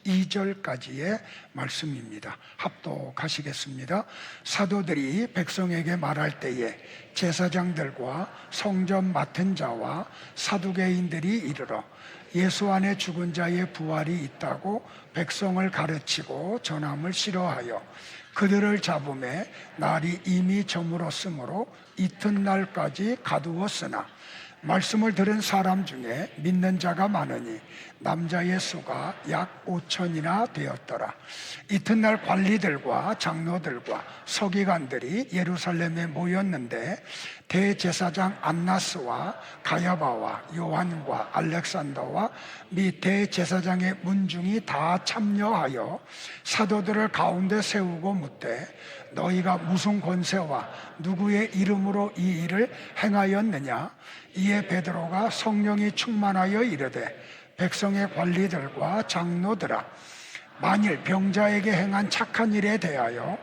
2절까지의 말씀입니다. 합독하시겠습니다. 사도들이 백성에게 말할 때에 제사장들과 성전 맡은 자와 사두개인들이 이르러 예수 안에 죽은 자의 부활이 있다고 백성을 가르치고 전함을 싫어하여 그들을 잡음에 날이 이미 저물었으므로 이튿날까지 가두었으나 말씀을 들은 사람 중에 믿는 자가 많으니 남자의 수가 약 5천이나 되었더라. 이튿날 관리들과 장로들과 서기관들이 예루살렘에 모였는데 대제사장 안나스와 가야바와 요한과 알렉산더와 및 대제사장의 문중이 다 참여하여 사도들을 가운데 세우고 묻되 너희가 무슨 권세와 누구의 이름으로 이 일을 행하였느냐? 이에 베드로가 성령이 충만하여 이르되 백성의 관리들과 장로들아, 만일 병자에게 행한 착한 일에 대하여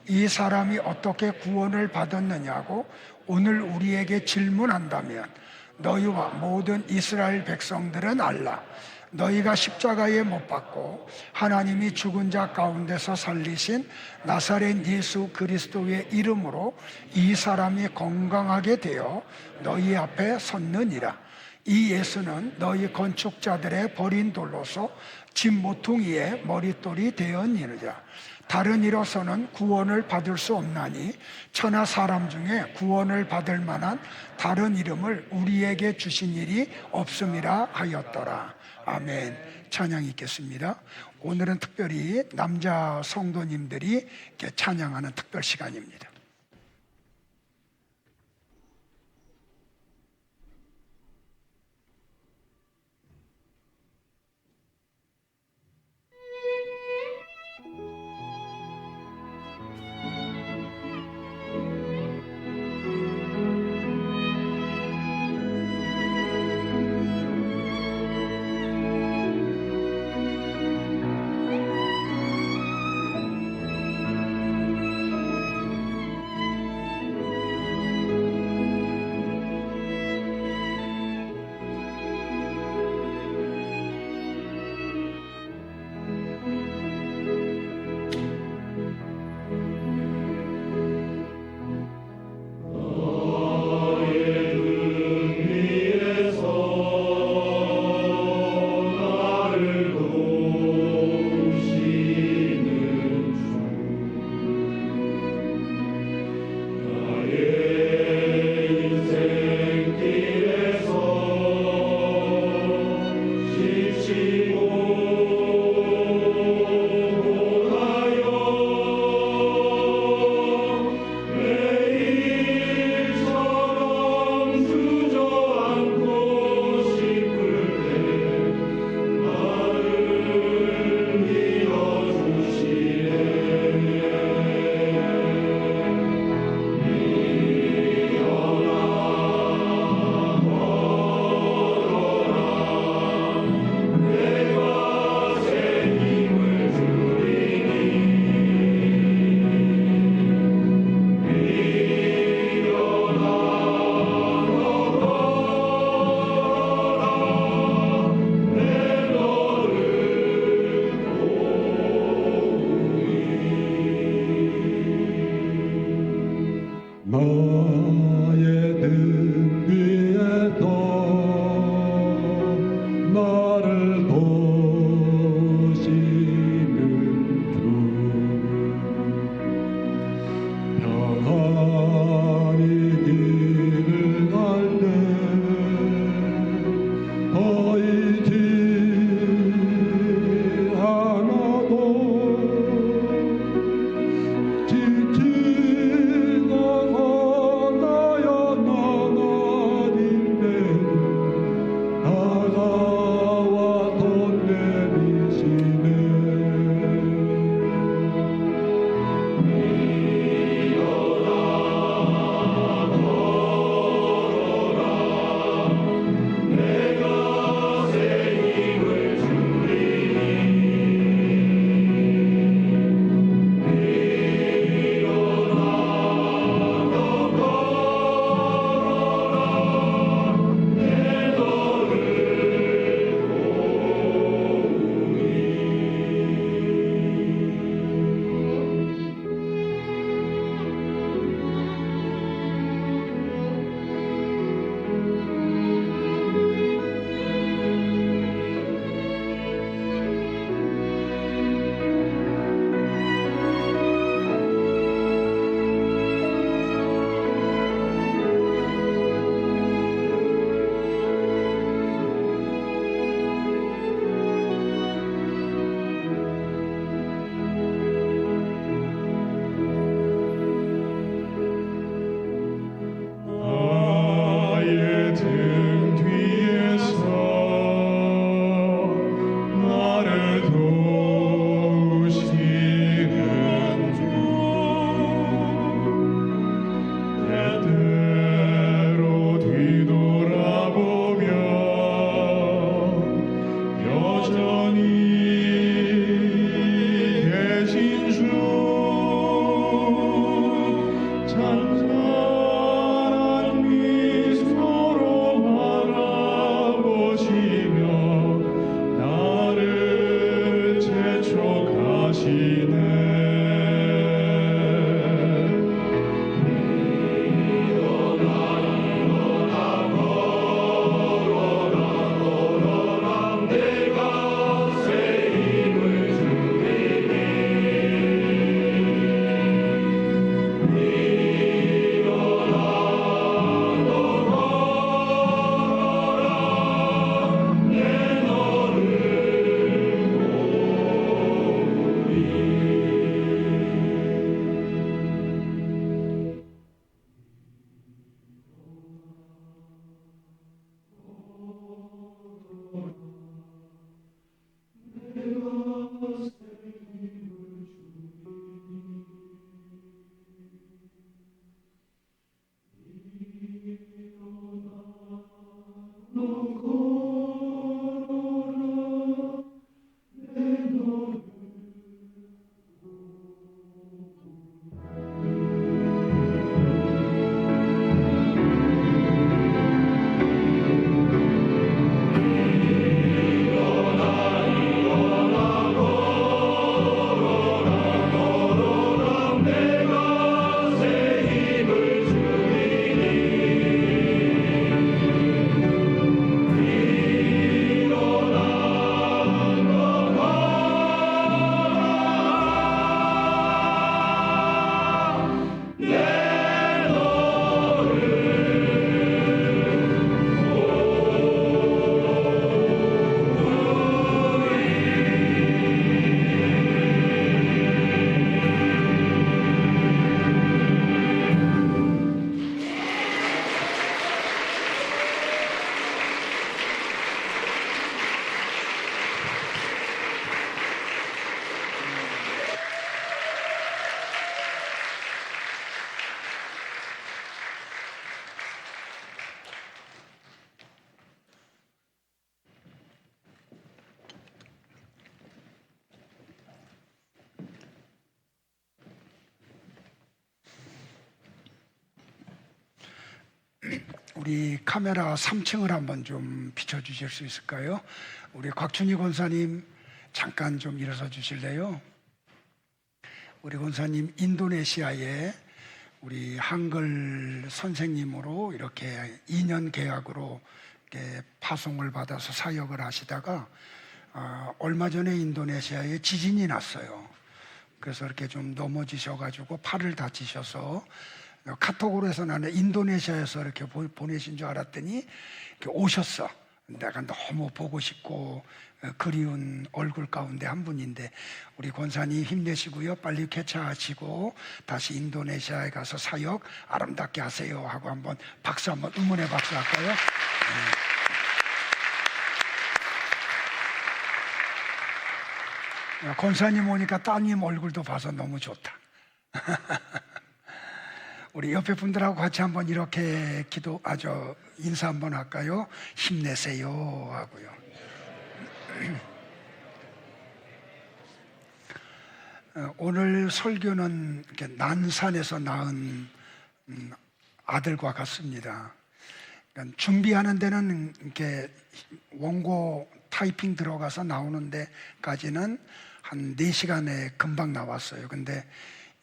이 사람이 어떻게 구원을 받았느냐고 오늘 우리에게 질문한다면 너희와 모든 이스라엘 백성들은 알라. 너희가 십자가에 못 박고 하나님이 죽은 자 가운데서 살리신 나사렛 예수 그리스도의 이름으로 이 사람이 건강하게 되어 너희 앞에 섰느니라. 이 예수는 너희 건축자들의 버린 돌로서 집 모퉁이의 머릿돌이 되었느니라. 다른 이로서는 구원을 받을 수 없나니 천하 사람 중에 구원을 받을 만한 다른 이름을 우리에게 주신 일이 없음이라 하였더라. 아멘. 찬양 있겠습니다. 오늘은 특별히 남자 성도님들이 이렇게 찬양하는 특별 시간입니다. 우리 카메라 3층을 한번 좀 비춰주실 수 있을까요? 우리 곽춘희 권사님 잠깐 좀 일어서 주실래요? 우리 권사님 인도네시아에 우리 한글 선생님으로 이렇게 2년 계약으로 이렇게 파송을 받아서 사역을 하시다가 얼마 전에 인도네시아에 지진이 났어요. 그래서 이렇게 좀 넘어지셔가지고 팔을 다치셔서 카톡으로 해서 나는 인도네시아에서 이렇게 보내신 줄 알았더니 이렇게 오셨어. 내가 너무 보고 싶고 그리운 얼굴 가운데 한 분인데, 우리 권사님 힘내시고요. 빨리 쾌차하시고 다시 인도네시아에 가서 사역 아름답게 하세요 하고 한번 박수, 한번 응원의 박수 할까요? 네. 권사님 오니까 따님 얼굴도 봐서 너무 좋다. 우리 옆에 분들하고 같이 한번 이렇게 인사 한번 할까요? 힘내세요 하고요. 오늘 설교는 이렇게 난산에서 낳은 아들과 같습니다. 그러니까 준비하는 데는 이렇게 원고 타이핑 들어가서 나오는 데까지는 한 4시간에 금방 나왔어요. 근데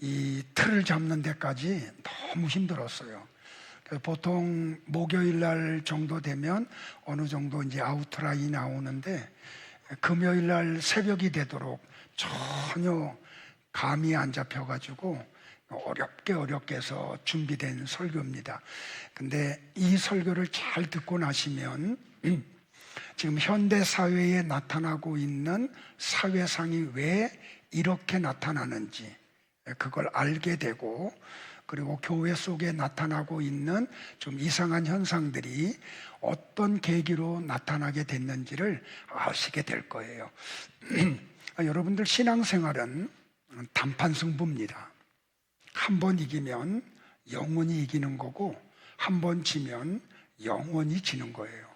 이 틀을 잡는 데까지 너무 힘들었어요. 그래서 보통 목요일 날 정도 되면 어느 정도 이제 아웃라인이 나오는데, 금요일 날 새벽이 되도록 전혀 감이 안 잡혀가지고 어렵게 해서 준비된 설교입니다. 근데 이 설교를 잘 듣고 나시면 지금 현대 사회에 나타나고 있는 사회상이 왜 이렇게 나타나는지 그걸 알게 되고, 그리고 교회 속에 나타나고 있는 좀 이상한 현상들이 어떤 계기로 나타나게 됐는지를 아시게 될 거예요. 여러분들 신앙생활은 단판 승부입니다. 한 번 이기면 영원히 이기는 거고, 한 번 지면 영원히 지는 거예요.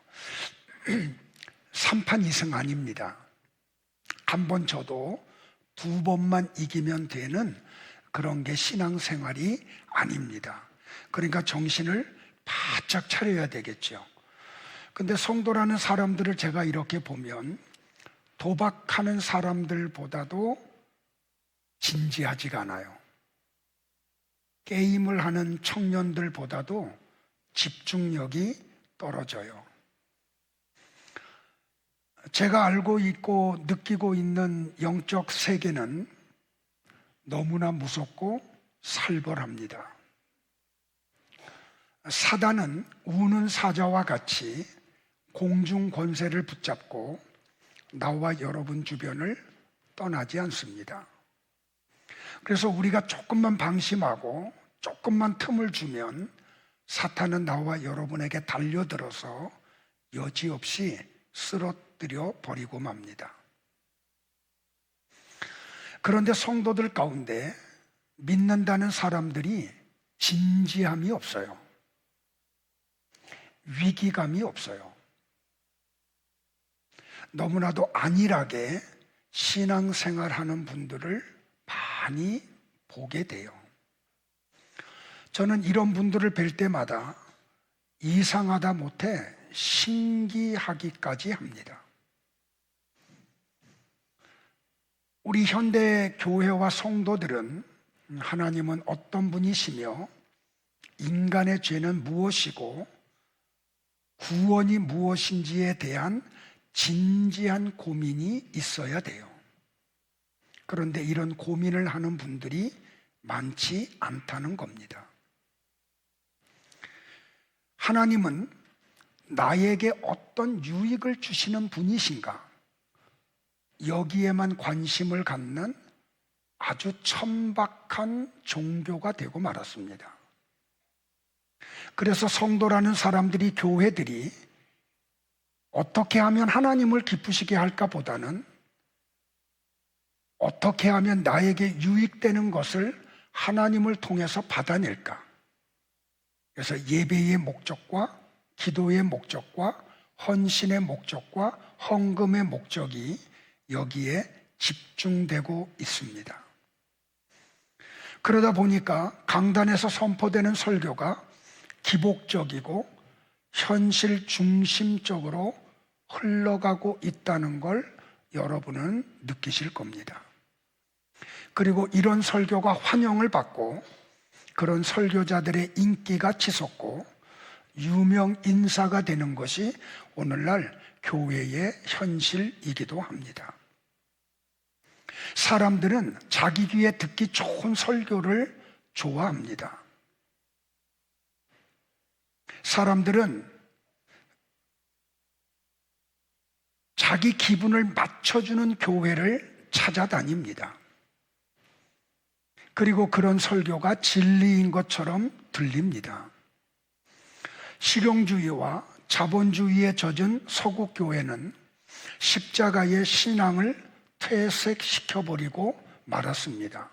3판 2승 아닙니다. 한 번 져도 2번만 이기면 되는 그런 게 신앙생활이 아닙니다. 그러니까 정신을 바짝 차려야 되겠죠. 근데 성도라는 사람들을 제가 이렇게 보면 도박하는 사람들보다도 진지하지가 않아요. 게임을 하는 청년들보다도 집중력이 떨어져요. 제가 알고 있고 느끼고 있는 영적 세계는 너무나 무섭고 살벌합니다. 사단은 우는 사자와 같이 공중 권세를 붙잡고 나와 여러분 주변을 떠나지 않습니다. 그래서 우리가 조금만 방심하고 조금만 틈을 주면 사탄은 나와 여러분에게 달려들어서 여지없이 쓰러뜨려 버리고 맙니다. 그런데 성도들 가운데 믿는다는 사람들이 진지함이 없어요. 위기감이 없어요. 너무나도 안일하게 신앙생활하는 분들을 많이 보게 돼요. 저는 이런 분들을 뵐 때마다 이상하다 못해 신기하기까지 합니다. 우리 현대 교회와 성도들은 하나님은 어떤 분이시며 인간의 죄는 무엇이고 구원이 무엇인지에 대한 진지한 고민이 있어야 돼요. 그런데 이런 고민을 하는 분들이 많지 않다는 겁니다. 하나님은 나에게 어떤 유익을 주시는 분이신가? 여기에만 관심을 갖는 아주 천박한 종교가 되고 말았습니다. 그래서 성도라는 사람들이, 교회들이 어떻게 하면 하나님을 기쁘시게 할까 보다는 어떻게 하면 나에게 유익되는 것을 하나님을 통해서 받아낼까? 그래서 예배의 목적과 기도의 목적과 헌신의 목적과 헌금의 목적이 여기에 집중되고 있습니다. 그러다 보니까 강단에서 선포되는 설교가 기복적이고 현실 중심적으로 흘러가고 있다는 걸 여러분은 느끼실 겁니다. 그리고 이런 설교가 환영을 받고 그런 설교자들의 인기가 치솟고 유명 인사가 되는 것이 오늘날 교회의 현실이기도 합니다. 사람들은 자기 귀에 듣기 좋은 설교를 좋아합니다. 사람들은 자기 기분을 맞춰주는 교회를 찾아다닙니다. 그리고 그런 설교가 진리인 것처럼 들립니다. 실용주의와 자본주의에 젖은 서구 교회는 십자가의 신앙을 퇴색시켜버리고 말았습니다.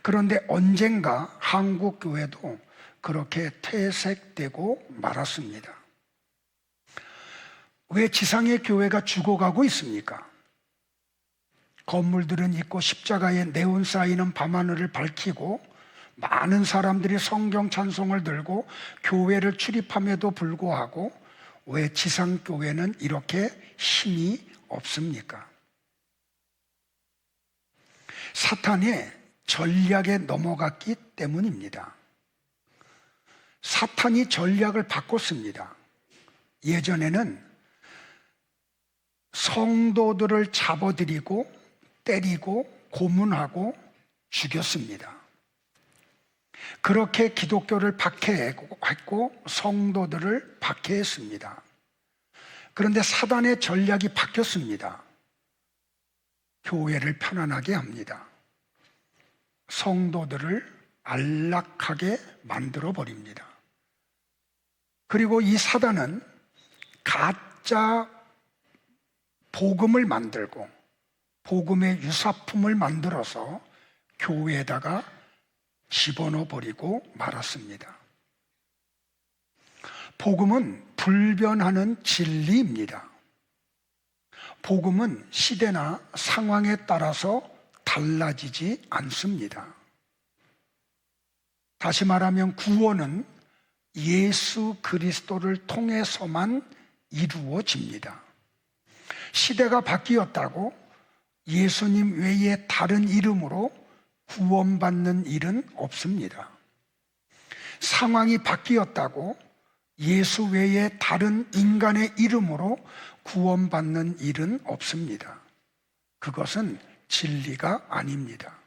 그런데 언젠가 한국 교회도 그렇게 퇴색되고 말았습니다. 왜 지상의 교회가 죽어가고 있습니까? 건물들은 있고 십자가에 네온 사인은 밤하늘을 밝히고 많은 사람들이 성경 찬송을 들고 교회를 출입함에도 불구하고 왜 지상교회는 이렇게 힘이 없습니까? 사탄의 전략에 넘어갔기 때문입니다. 사탄이 전략을 바꿨습니다. 예전에는 성도들을 잡아들이고 때리고 고문하고 죽였습니다. 그렇게 기독교를 박해했고 성도들을 박해했습니다. 그런데 사단의 전략이 바뀌었습니다. 교회를 편안하게 합니다. 성도들을 안락하게 만들어 버립니다. 그리고 이 사단은 가짜 복음을 만들고 복음의 유사품을 만들어서 교회에다가 집어넣어 버리고 말았습니다. 복음은 불변하는 진리입니다. 복음은 시대나 상황에 따라서 달라지지 않습니다. 다시 말하면 구원은 예수 그리스도를 통해서만 이루어집니다. 시대가 바뀌었다고 예수님 외에 다른 이름으로 구원받는 일은 없습니다. 상황이 바뀌었다고 예수 외에 다른 인간의 이름으로 구원받는 일은 없습니다. 그것은 진리가 아닙니다.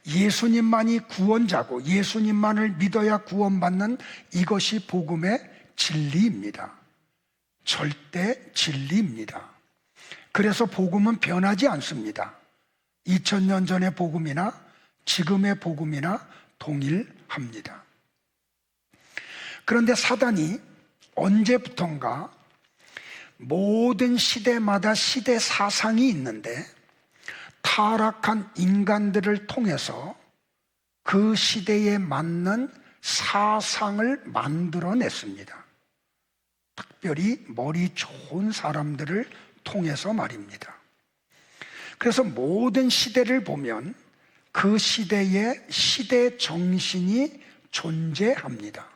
예수님만이 구원자고 예수님만을 믿어야 구원받는 이것이 복음의 진리입니다. 절대 진리입니다. 그래서 복음은 변하지 않습니다. 2000년 전의 복음이나 지금의 복음이나 동일합니다. 그런데 사단이 언제부턴가 모든 시대마다 시대 사상이 있는데 타락한 인간들을 통해서 그 시대에 맞는 사상을 만들어냈습니다. 특별히 머리 좋은 사람들을 통해서 말입니다. 그래서 모든 시대를 보면 그 시대의 시대 정신이 존재합니다.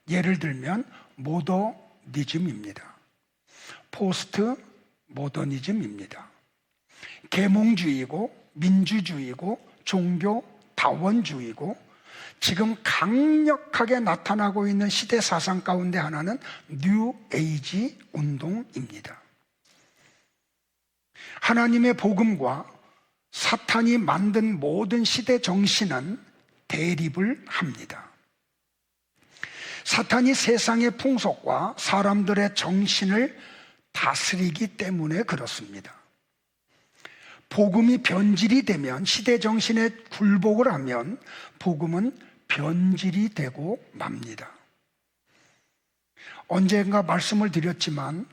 예를 들면 모더니즘입니다. 포스트 모더니즘입니다. 계몽주의고 민주주의고 종교 다원주의고 지금 강력하게 나타나고 있는 시대 사상 가운데 하나는 뉴 에이지 운동입니다. 하나님의 복음과 사탄이 만든 모든 시대 정신은 대립을 합니다. 사탄이 세상의 풍속과 사람들의 정신을 다스리기 때문에 그렇습니다. 복음이 변질이 되면, 시대 정신에 굴복을 하면 복음은 변질이 되고 맙니다. 언젠가 말씀을 드렸지만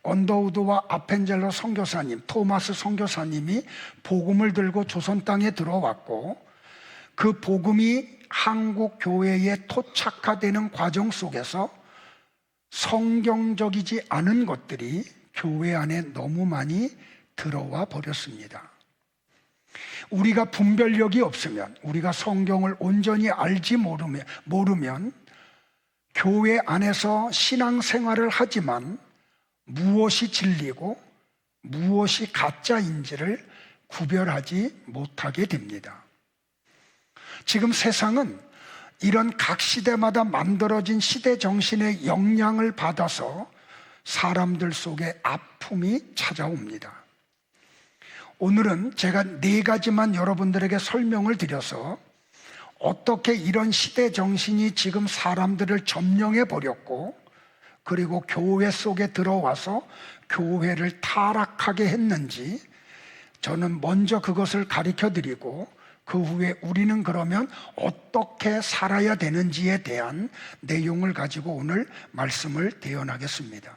언더우드와 아펜젤러 선교사님, 토마스 선교사님이 복음을 들고 조선 땅에 들어왔고 그 복음이 한국 교회에 토착화되는 과정 속에서 성경적이지 않은 것들이 교회 안에 너무 많이 들어와 버렸습니다. 우리가 분별력이 없으면, 우리가 성경을 온전히 알지 모르면 교회 안에서 신앙생활을 하지만 무엇이 진리고 무엇이 가짜인지를 구별하지 못하게 됩니다. 지금 세상은 이런 각 시대마다 만들어진 시대 정신의 영향을 받아서 사람들 속에 아픔이 찾아옵니다. 오늘은 제가 4가지만 여러분들에게 설명을 드려서 어떻게 이런 시대 정신이 지금 사람들을 점령해 버렸고, 그리고 교회 속에 들어와서 교회를 타락하게 했는지 저는 먼저 그것을 가르쳐 드리고, 그 후에 우리는 그러면 어떻게 살아야 되는지에 대한 내용을 가지고 오늘 말씀을 대연하겠습니다.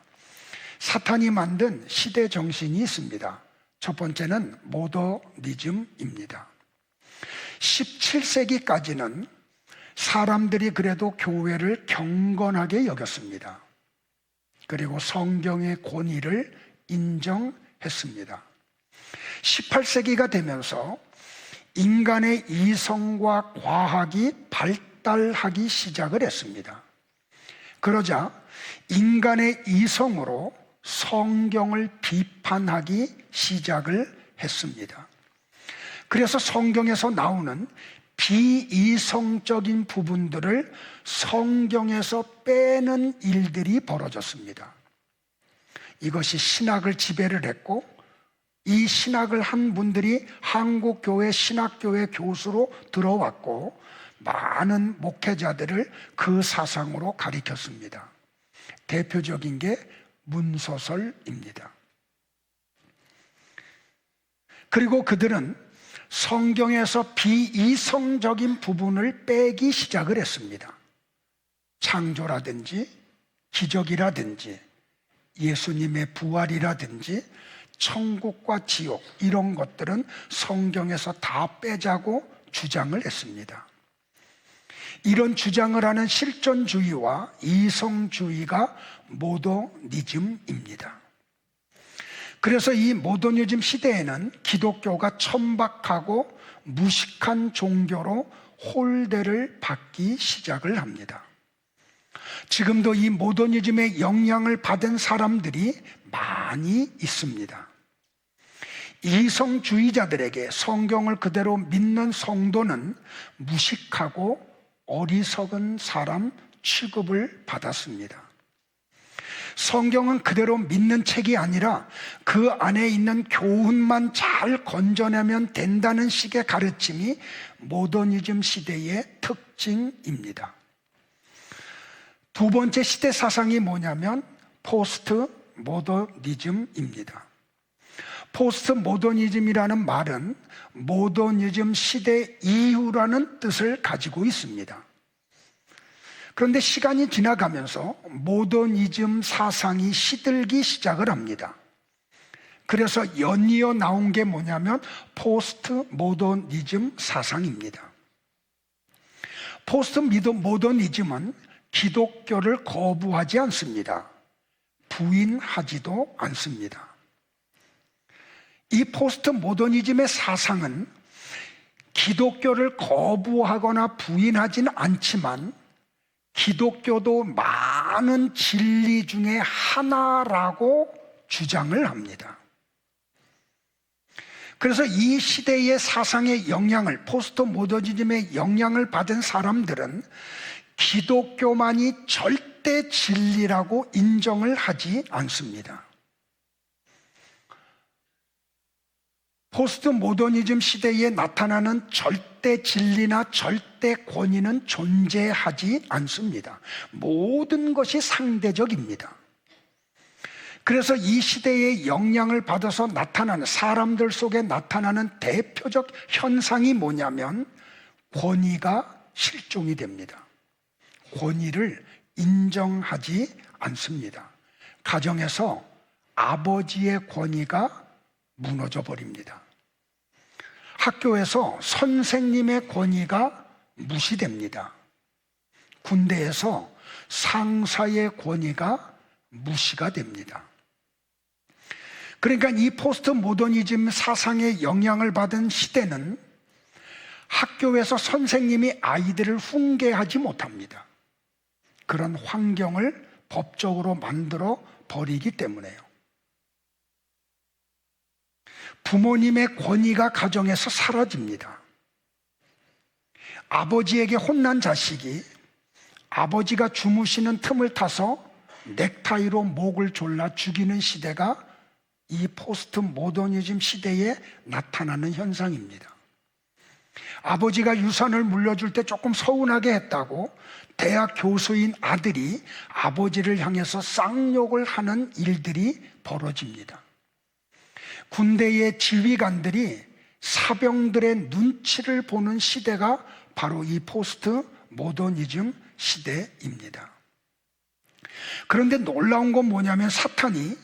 사탄이 만든 시대 정신이 있습니다. 첫 번째는 모더니즘입니다. 17세기까지는 사람들이 그래도 교회를 경건하게 여겼습니다. 그리고 성경의 권위를 인정했습니다. 18세기가 되면서 인간의 이성과 과학이 발달하기 시작을 했습니다. 그러자 인간의 이성으로 성경을 비판하기 시작을 했습니다. 그래서 성경에서 나오는 비이성적인 부분들을 성경에서 빼는 일들이 벌어졌습니다. 이것이 신학을 지배를 했고, 이 신학을 한 분들이 한국교회 신학교회 교수로 들어왔고, 많은 목회자들을 그 사상으로 가리켰습니다. 대표적인 게 문소설입니다. 그리고 그들은 성경에서 비이성적인 부분을 빼기 시작을 했습니다. 창조라든지 기적이라든지 예수님의 부활이라든지 천국과 지옥, 이런 것들은 성경에서 다 빼자고 주장을 했습니다. 이런 주장을 하는 실존주의와 이성주의가 모더니즘입니다. 그래서 이 모더니즘 시대에는 기독교가 천박하고 무식한 종교로 홀대를 받기 시작을 합니다. 지금도 이 모더니즘의 영향을 받은 사람들이 많이 있습니다. 이성주의자들에게 성경을 그대로 믿는 성도는 무식하고 어리석은 사람 취급을 받았습니다. 성경은 그대로 믿는 책이 아니라 그 안에 있는 교훈만 잘 건져내면 된다는 식의 가르침이 모더니즘 시대의 특징입니다. 두 번째 시대 사상이 뭐냐면 포스트 모더니즘입니다. 포스트 모더니즘이라는 말은 모더니즘 시대 이후라는 뜻을 가지고 있습니다. 그런데 시간이 지나가면서 모더니즘 사상이 시들기 시작을 합니다. 그래서 연이어 나온 게 뭐냐면 포스트 모더니즘 사상입니다. 포스트 모더니즘은 기독교를 거부하지 않습니다. 부인하지도 않습니다. 이 포스트 모더니즘의 사상은 기독교를 거부하거나 부인하지는 않지만 기독교도 많은 진리 중에 하나라고 주장을 합니다. 그래서 이 시대의 사상의 영향을, 포스트 모더니즘의 영향을 받은 사람들은 기독교만이 절대 진리라고 인정을 하지 않습니다. 포스트 모더니즘 시대에 나타나는 절대 진리나 절대 권위는 존재하지 않습니다. 모든 것이 상대적입니다. 그래서 이 시대의 영향을 받아서 나타나는, 사람들 속에 나타나는 대표적 현상이 뭐냐면 권위가 실종이 됩니다. 권위를 인정하지 않습니다. 가정에서 아버지의 권위가 무너져 버립니다. 학교에서 선생님의 권위가 무시됩니다. 군대에서 상사의 권위가 무시가 됩니다. 그러니까 이 포스트 모더니즘 사상의 영향을 받은 시대는 학교에서 선생님이 아이들을 훈계하지 못합니다. 그런 환경을 법적으로 만들어 버리기 때문에요. 부모님의 권위가 가정에서 사라집니다. 아버지에게 혼난 자식이 아버지가 주무시는 틈을 타서 넥타이로 목을 졸라 죽이는 시대가 이 포스트 모더니즘 시대에 나타나는 현상입니다. 아버지가 유산을 물려줄 때 조금 서운하게 했다고 대학 교수인 아들이 아버지를 향해서 쌍욕을 하는 일들이 벌어집니다. 군대의 지휘관들이 사병들의 눈치를 보는 시대가 바로 이 포스트 모더니즘 시대입니다. 그런데 놀라운 건 뭐냐면 사탄이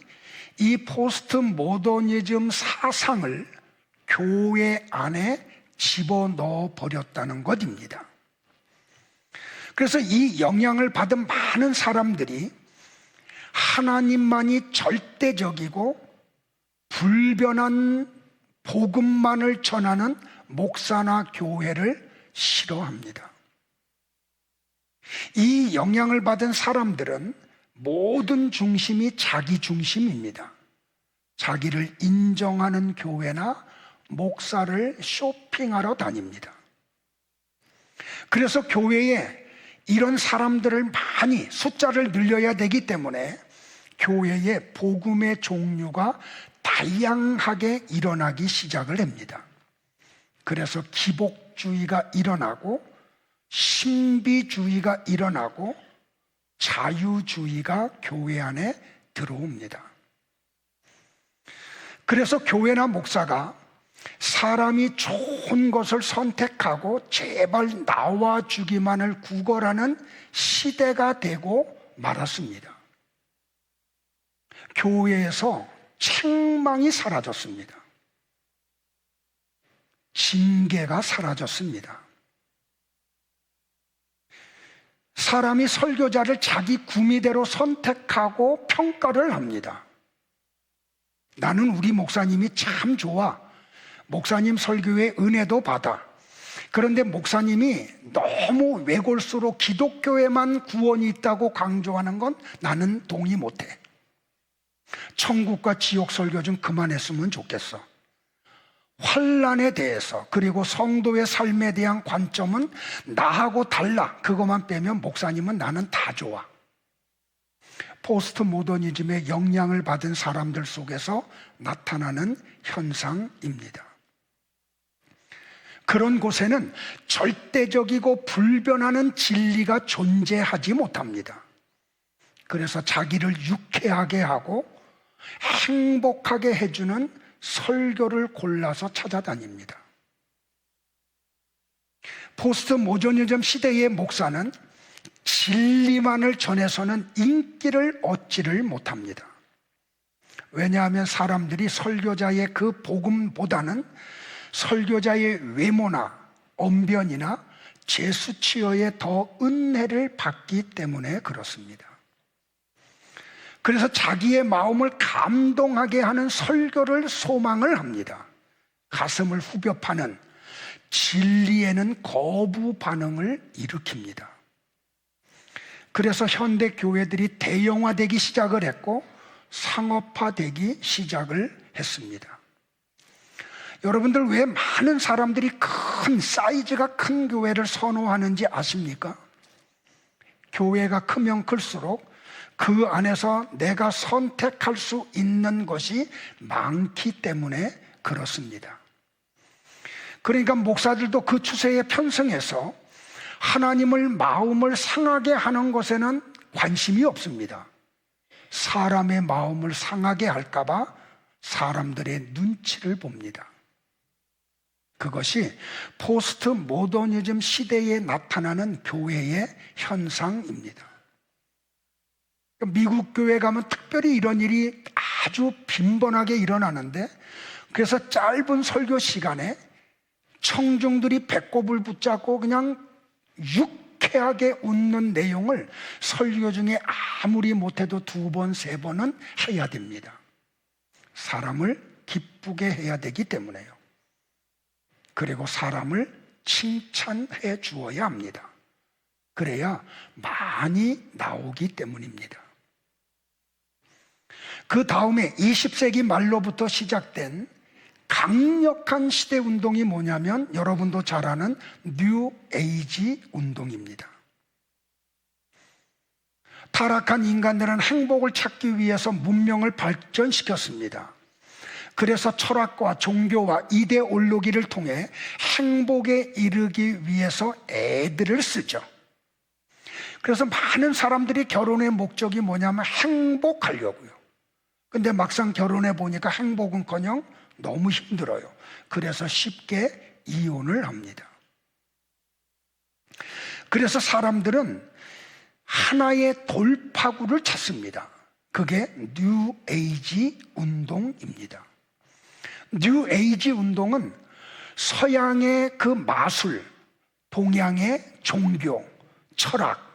이 포스트 모더니즘 사상을 교회 안에 집어넣어 버렸다는 것입니다. 그래서 이 영향을 받은 많은 사람들이 하나님만이 절대적이고 불변한 복음만을 전하는 목사나 교회를 싫어합니다. 이 영향을 받은 사람들은 모든 중심이 자기 중심입니다. 자기를 인정하는 교회나 목사를 쇼핑하러 다닙니다. 그래서 교회에 이런 사람들을 많이 숫자를 늘려야 되기 때문에 교회에 복음의 종류가 다양하게 일어나기 시작을 합니다. 그래서 기복주의가 일어나고 신비주의가 일어나고 자유주의가 교회 안에 들어옵니다. 그래서 교회나 목사가 사람이 좋은 것을 선택하고 제발 나와주기만을 구걸하는 시대가 되고 말았습니다. 교회에서 책망이 사라졌습니다. 징계가 사라졌습니다. 사람이 설교자를 자기 구미대로 선택하고 평가를 합니다. 나는 우리 목사님이 참 좋아. 목사님 설교에 은혜도 받아. 그런데 목사님이 너무 외골수로 기독교에만 구원이 있다고 강조하는 건 나는 동의 못해. 천국과 지옥 설교 좀 그만했으면 좋겠어. 환난에 대해서 그리고 성도의 삶에 대한 관점은 나하고 달라. 그것만 빼면 목사님은 나는 다 좋아. 포스트 모더니즘의 영향을 받은 사람들 속에서 나타나는 현상입니다. 그런 곳에는 절대적이고 불변하는 진리가 존재하지 못합니다. 그래서 자기를 유쾌하게 하고 행복하게 해주는 설교를 골라서 찾아다닙니다. 포스트 모더니즘 시대의 목사는 진리만을 전해서는 인기를 얻지를 못합니다. 왜냐하면 사람들이 설교자의 그 복음보다는 설교자의 외모나 언변이나 제수치어에 더 은혜를 받기 때문에 그렇습니다. 그래서 자기의 마음을 감동하게 하는 설교를 소망을 합니다. 가슴을 후벼 파는 진리에는 거부 반응을 일으킵니다. 그래서 현대 교회들이 대형화되기 시작을 했고 상업화되기 시작을 했습니다. 여러분들 왜 많은 사람들이 큰 사이즈가 큰 교회를 선호하는지 아십니까? 교회가 크면 클수록 그 안에서 내가 선택할 수 있는 것이 많기 때문에 그렇습니다. 그러니까 목사들도 그 추세에 편승해서 하나님을 마음을 상하게 하는 것에는 관심이 없습니다. 사람의 마음을 상하게 할까 봐 사람들의 눈치를 봅니다. 그것이 포스트 모더니즘 시대에 나타나는 교회의 현상입니다. 미국 교회 가면 특별히 이런 일이 아주 빈번하게 일어나는데, 그래서 짧은 설교 시간에 청중들이 배꼽을 붙잡고 그냥 유쾌하게 웃는 내용을 설교 중에 아무리 못해도 2번, 3번은 해야 됩니다. 사람을 기쁘게 해야 되기 때문에요. 그리고 사람을 칭찬해 주어야 합니다. 그래야 많이 나오기 때문입니다. 그 다음에 20세기 말로부터 시작된 강력한 시대 운동이 뭐냐면 여러분도 잘 아는 뉴 에이지 운동입니다. 타락한 인간들은 행복을 찾기 위해서 문명을 발전시켰습니다. 그래서 철학과 종교와 이데올로기를 통해 행복에 이르기 위해서 애들을 쓰죠. 그래서 많은 사람들이 결혼의 목적이 뭐냐면 행복하려고요. 근데 막상 결혼해 보니까 행복은커녕 너무 힘들어요. 그래서 쉽게 이혼을 합니다. 그래서 사람들은 하나의 돌파구를 찾습니다. 그게 뉴 에이지 운동입니다. 뉴 에이지 운동은 서양의 그 마술, 동양의 종교, 철학,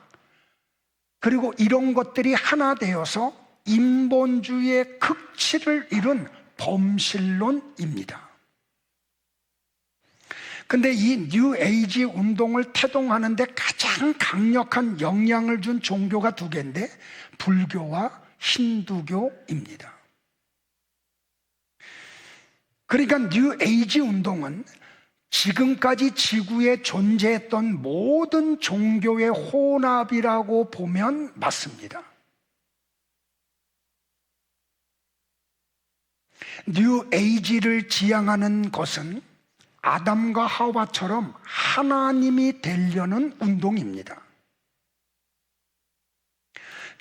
그리고 이런 것들이 하나 되어서 인본주의의 극치를 이룬 범실론입니다. 근데 이 뉴 에이지 운동을 태동하는데 가장 강력한 영향을 준 종교가 두 개인데 불교와 힌두교입니다. 그러니까 뉴 에이지 운동은 지금까지 지구에 존재했던 모든 종교의 혼합이라고 보면 맞습니다. 뉴 에이지를 지향하는 것은 아담과 하와처럼 하나님이 되려는 운동입니다.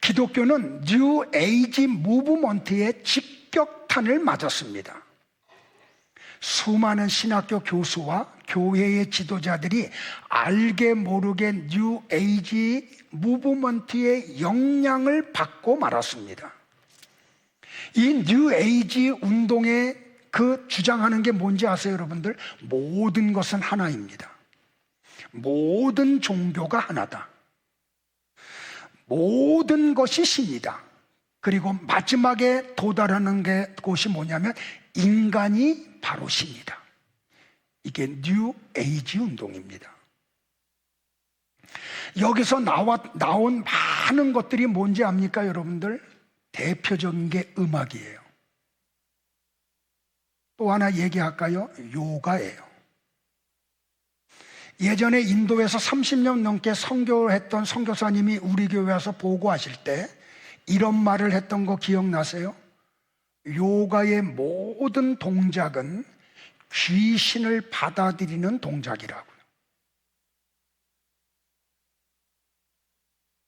기독교는 뉴 에이지 무브먼트의 직격탄을 맞았습니다. 수많은 신학교 교수와 교회의 지도자들이 알게 모르게 뉴 에이지 무브먼트의 영향을 받고 말았습니다. 이 뉴 에이지 운동의 그 주장하는 게 뭔지 아세요, 여러분들? 모든 것은 하나입니다. 모든 종교가 하나다. 모든 것이 신이다. 그리고 마지막에 도달하는 곳이 뭐냐면 인간이 바로 신이다. 이게 뉴 에이지 운동입니다. 여기서 나온 많은 것들이 뭔지 압니까, 여러분들? 대표적인 게 음악이에요. 또 하나 얘기할까요? 요가예요. 예전에 인도에서 30년 넘게 선교를 했던 선교사님이 우리 교회 와서 보고하실 때 이런 말을 했던 거 기억나세요? 요가의 모든 동작은 귀신을 받아들이는 동작이라고요.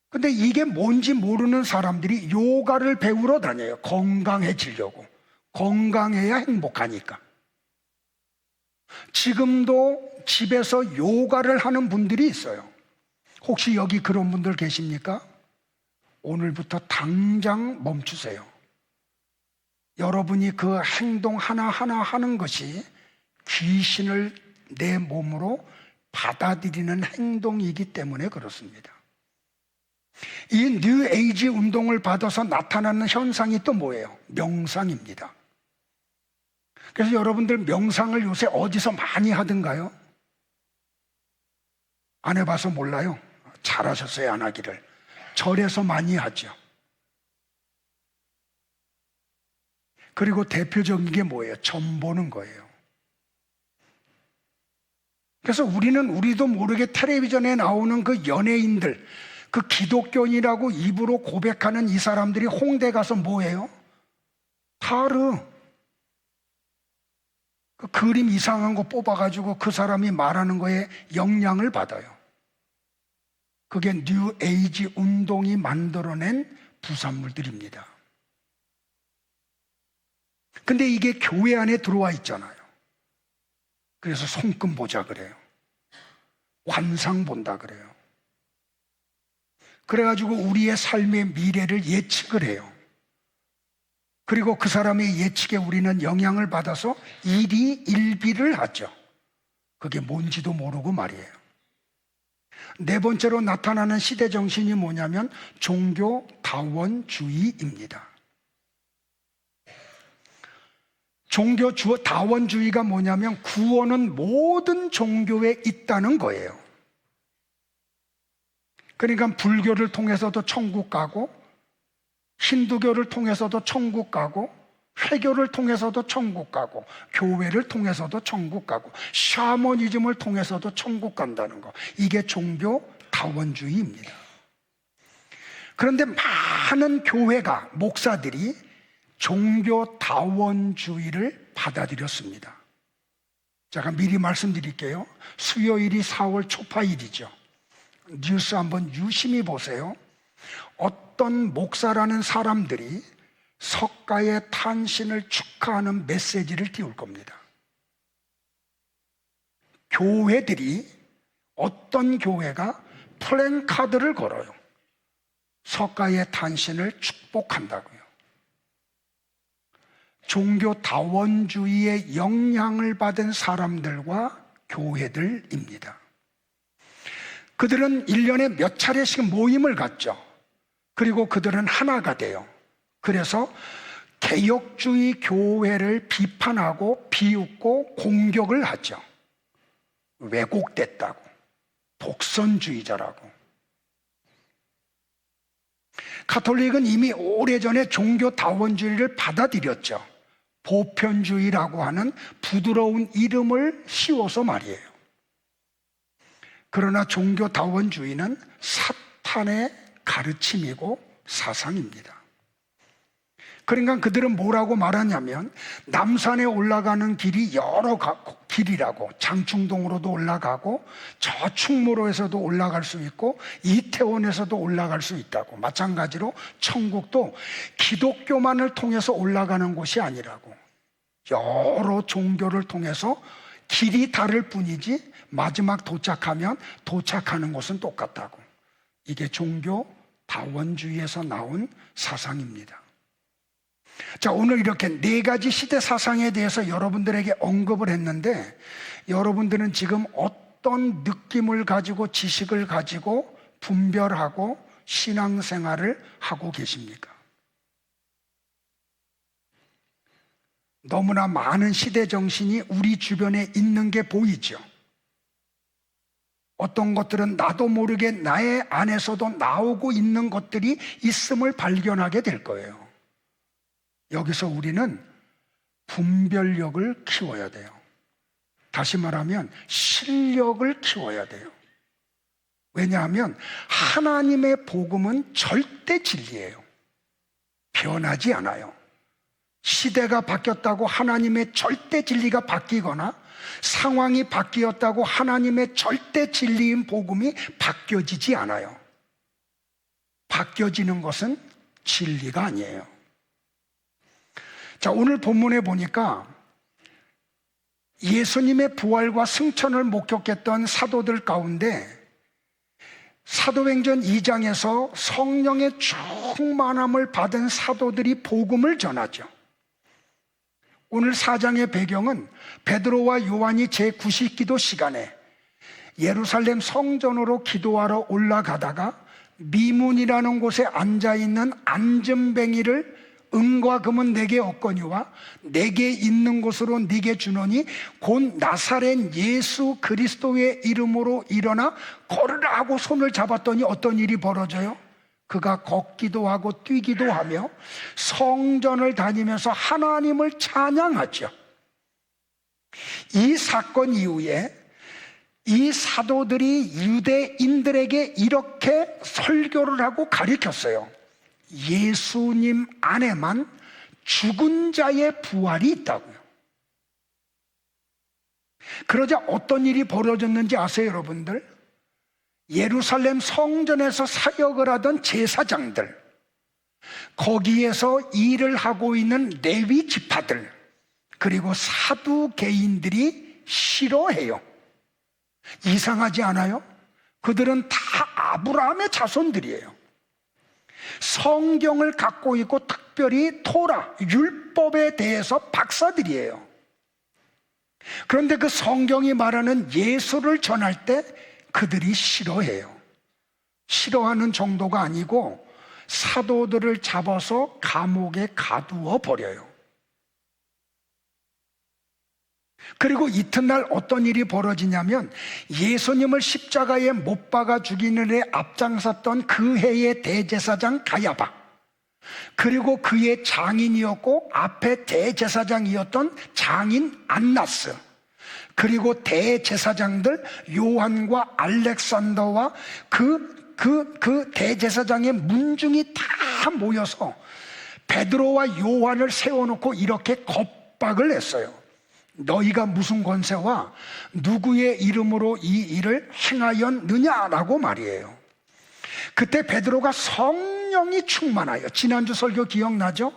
근데 이게 뭔지 모르는 사람들이 요가를 배우러 다녀요. 건강해지려고. 건강해야 행복하니까. 지금도 집에서 요가를 하는 분들이 있어요. 혹시 여기 그런 분들 계십니까? 오늘부터 당장 멈추세요. 여러분이 그 행동 하나하나 하는 것이 귀신을 내 몸으로 받아들이는 행동이기 때문에 그렇습니다. 이 뉴 에이지 운동을 받아서 나타나는 현상이 또 뭐예요? 명상입니다. 그래서 여러분들 명상을 요새 어디서 많이 하던가요? 안 해봐서 몰라요? 잘하셨어요, 안 하기를. 절에서 많이 하죠. 그리고 대표적인 게 뭐예요? 점 보는 거예요. 그래서 우리도 모르게 텔레비전에 나오는 그 연예인들, 그 기독교인이라고 입으로 고백하는 이 사람들이 홍대 가서 뭐예요? 타르. 그 그림 이상한 거 뽑아가지고 그 사람이 말하는 거에 영향을 받아요. 그게 뉴 에이지 운동이 만들어낸 부산물들입니다. 근데 이게 교회 안에 들어와 있잖아요. 그래서 손금 보자 그래요. 환상 본다 그래요. 그래가지고 우리의 삶의 미래를 예측을 해요. 그리고 그 사람의 예측에 우리는 영향을 받아서 일희일비를 하죠. 그게 뭔지도 모르고 말이에요. 네 번째로 나타나는 시대 정신이 뭐냐면 종교 다원주의입니다. 종교 다원주의가 뭐냐면 구원은 모든 종교에 있다는 거예요. 그러니까 불교를 통해서도 천국 가고, 힌두교를 통해서도 천국 가고, 회교를 통해서도 천국 가고, 교회를 통해서도 천국 가고, 샤머니즘을 통해서도 천국 간다는 거, 이게 종교 다원주의입니다. 그런데 많은 교회가, 목사들이 종교 다원주의를 받아들였습니다. 제가 미리 말씀드릴게요. 수요일이 4월 초파일이죠. 뉴스 한번 유심히 보세요. 어떤 목사라는 사람들이 석가의 탄신을 축하하는 메시지를 띄울 겁니다. 교회들이, 어떤 교회가 플랜카드를 걸어요. 석가의 탄신을 축복한다고요. 종교 다원주의의 영향을 받은 사람들과 교회들입니다. 그들은 1년에 몇 차례씩 모임을 갖죠. 그리고 그들은 하나가 돼요. 그래서 개혁주의 교회를 비판하고 비웃고 공격을 하죠. 왜곡됐다고, 독선주의자라고. 가톨릭은 이미 오래전에 종교 다원주의를 받아들였죠. 보편주의라고 하는 부드러운 이름을 씌워서 말이에요. 그러나 종교 다원주의는 사탄의 가르침이고 사상입니다. 그러니까 그들은 뭐라고 말하냐면, 남산에 올라가는 길이 여러 길이라고, 장충동으로도 올라가고 저 충무로에서도 올라갈 수 있고 이태원에서도 올라갈 수 있다고. 마찬가지로 천국도 기독교만을 통해서 올라가는 곳이 아니라고, 여러 종교를 통해서 길이 다를 뿐이지 마지막 도착하면 도착하는 곳은 똑같다고. 이게 종교 다원주의에서 나온 사상입니다. 자, 오늘 이렇게 4가지 시대 사상에 대해서 여러분들에게 언급을 했는데, 여러분들은 지금 어떤 느낌을 가지고, 지식을 가지고 분별하고 신앙생활을 하고 계십니까? 너무나 많은 시대 정신이 우리 주변에 있는 게 보이죠. 어떤 것들은 나도 모르게 나의 안에서도 나오고 있는 것들이 있음을 발견하게 될 거예요. 여기서 우리는 분별력을 키워야 돼요. 다시 말하면 실력을 키워야 돼요. 왜냐하면 하나님의 복음은 절대 진리예요. 변하지 않아요. 시대가 바뀌었다고 하나님의 절대 진리가 바뀌거나, 상황이 바뀌었다고 하나님의 절대 진리인 복음이 바뀌어지지 않아요. 바뀌어지는 것은 진리가 아니에요. 자, 오늘 본문에 보니까 예수님의 부활과 승천을 목격했던 사도들 가운데 사도행전 2장에서 성령의 충만함을 받은 사도들이 복음을 전하죠. 오늘 4장의 배경은 베드로와 요한이 제90기도 시간에 예루살렘 성전으로 기도하러 올라가다가 미문이라는 곳에 앉아있는 앉은뱅이를 은과 금은 내게 없거니와 내게 있는 곳으로 네게 주노니 곧 나사렛 예수 그리스도의 이름으로 일어나 걸으라 하고 손을 잡았더니 어떤 일이 벌어져요? 그가 걷기도 하고 뛰기도 하며 성전을 다니면서 하나님을 찬양하죠. 이 사건 이후에 이 사도들이 유대인들에게 이렇게 설교를 하고 가르쳤어요. 예수님 안에만 죽은 자의 부활이 있다고요. 그러자 어떤 일이 벌어졌는지 아세요, 여러분들? 예루살렘 성전에서 사역을 하던 제사장들, 거기에서 일을 하고 있는 레위 지파들, 그리고 사두개인들이 싫어해요. 이상하지 않아요? 그들은 다 아브라함의 자손들이에요. 성경을 갖고 있고 특별히 토라, 율법에 대해서 박사들이에요. 그런데 그 성경이 말하는 예수를 전할 때 그들이 싫어해요. 싫어하는 정도가 아니고 사도들을 잡아서 감옥에 가두어 버려요. 그리고 이튿날 어떤 일이 벌어지냐면 예수님을 십자가에 못 박아 죽이는 데 앞장섰던 그 해의 대제사장 가야바, 그리고 그의 장인이었고 앞에 대제사장이었던 장인 안나스, 그리고 대제사장들 요한과 알렉산더와 그 대제사장의 문중이 다 모여서 베드로와 요한을 세워놓고 이렇게 겁박을 했어요. 너희가 무슨 권세와 누구의 이름으로 이 일을 행하였느냐라고 말이에요. 그때 베드로가 성령이 충만하여, 지난주 설교 기억나죠?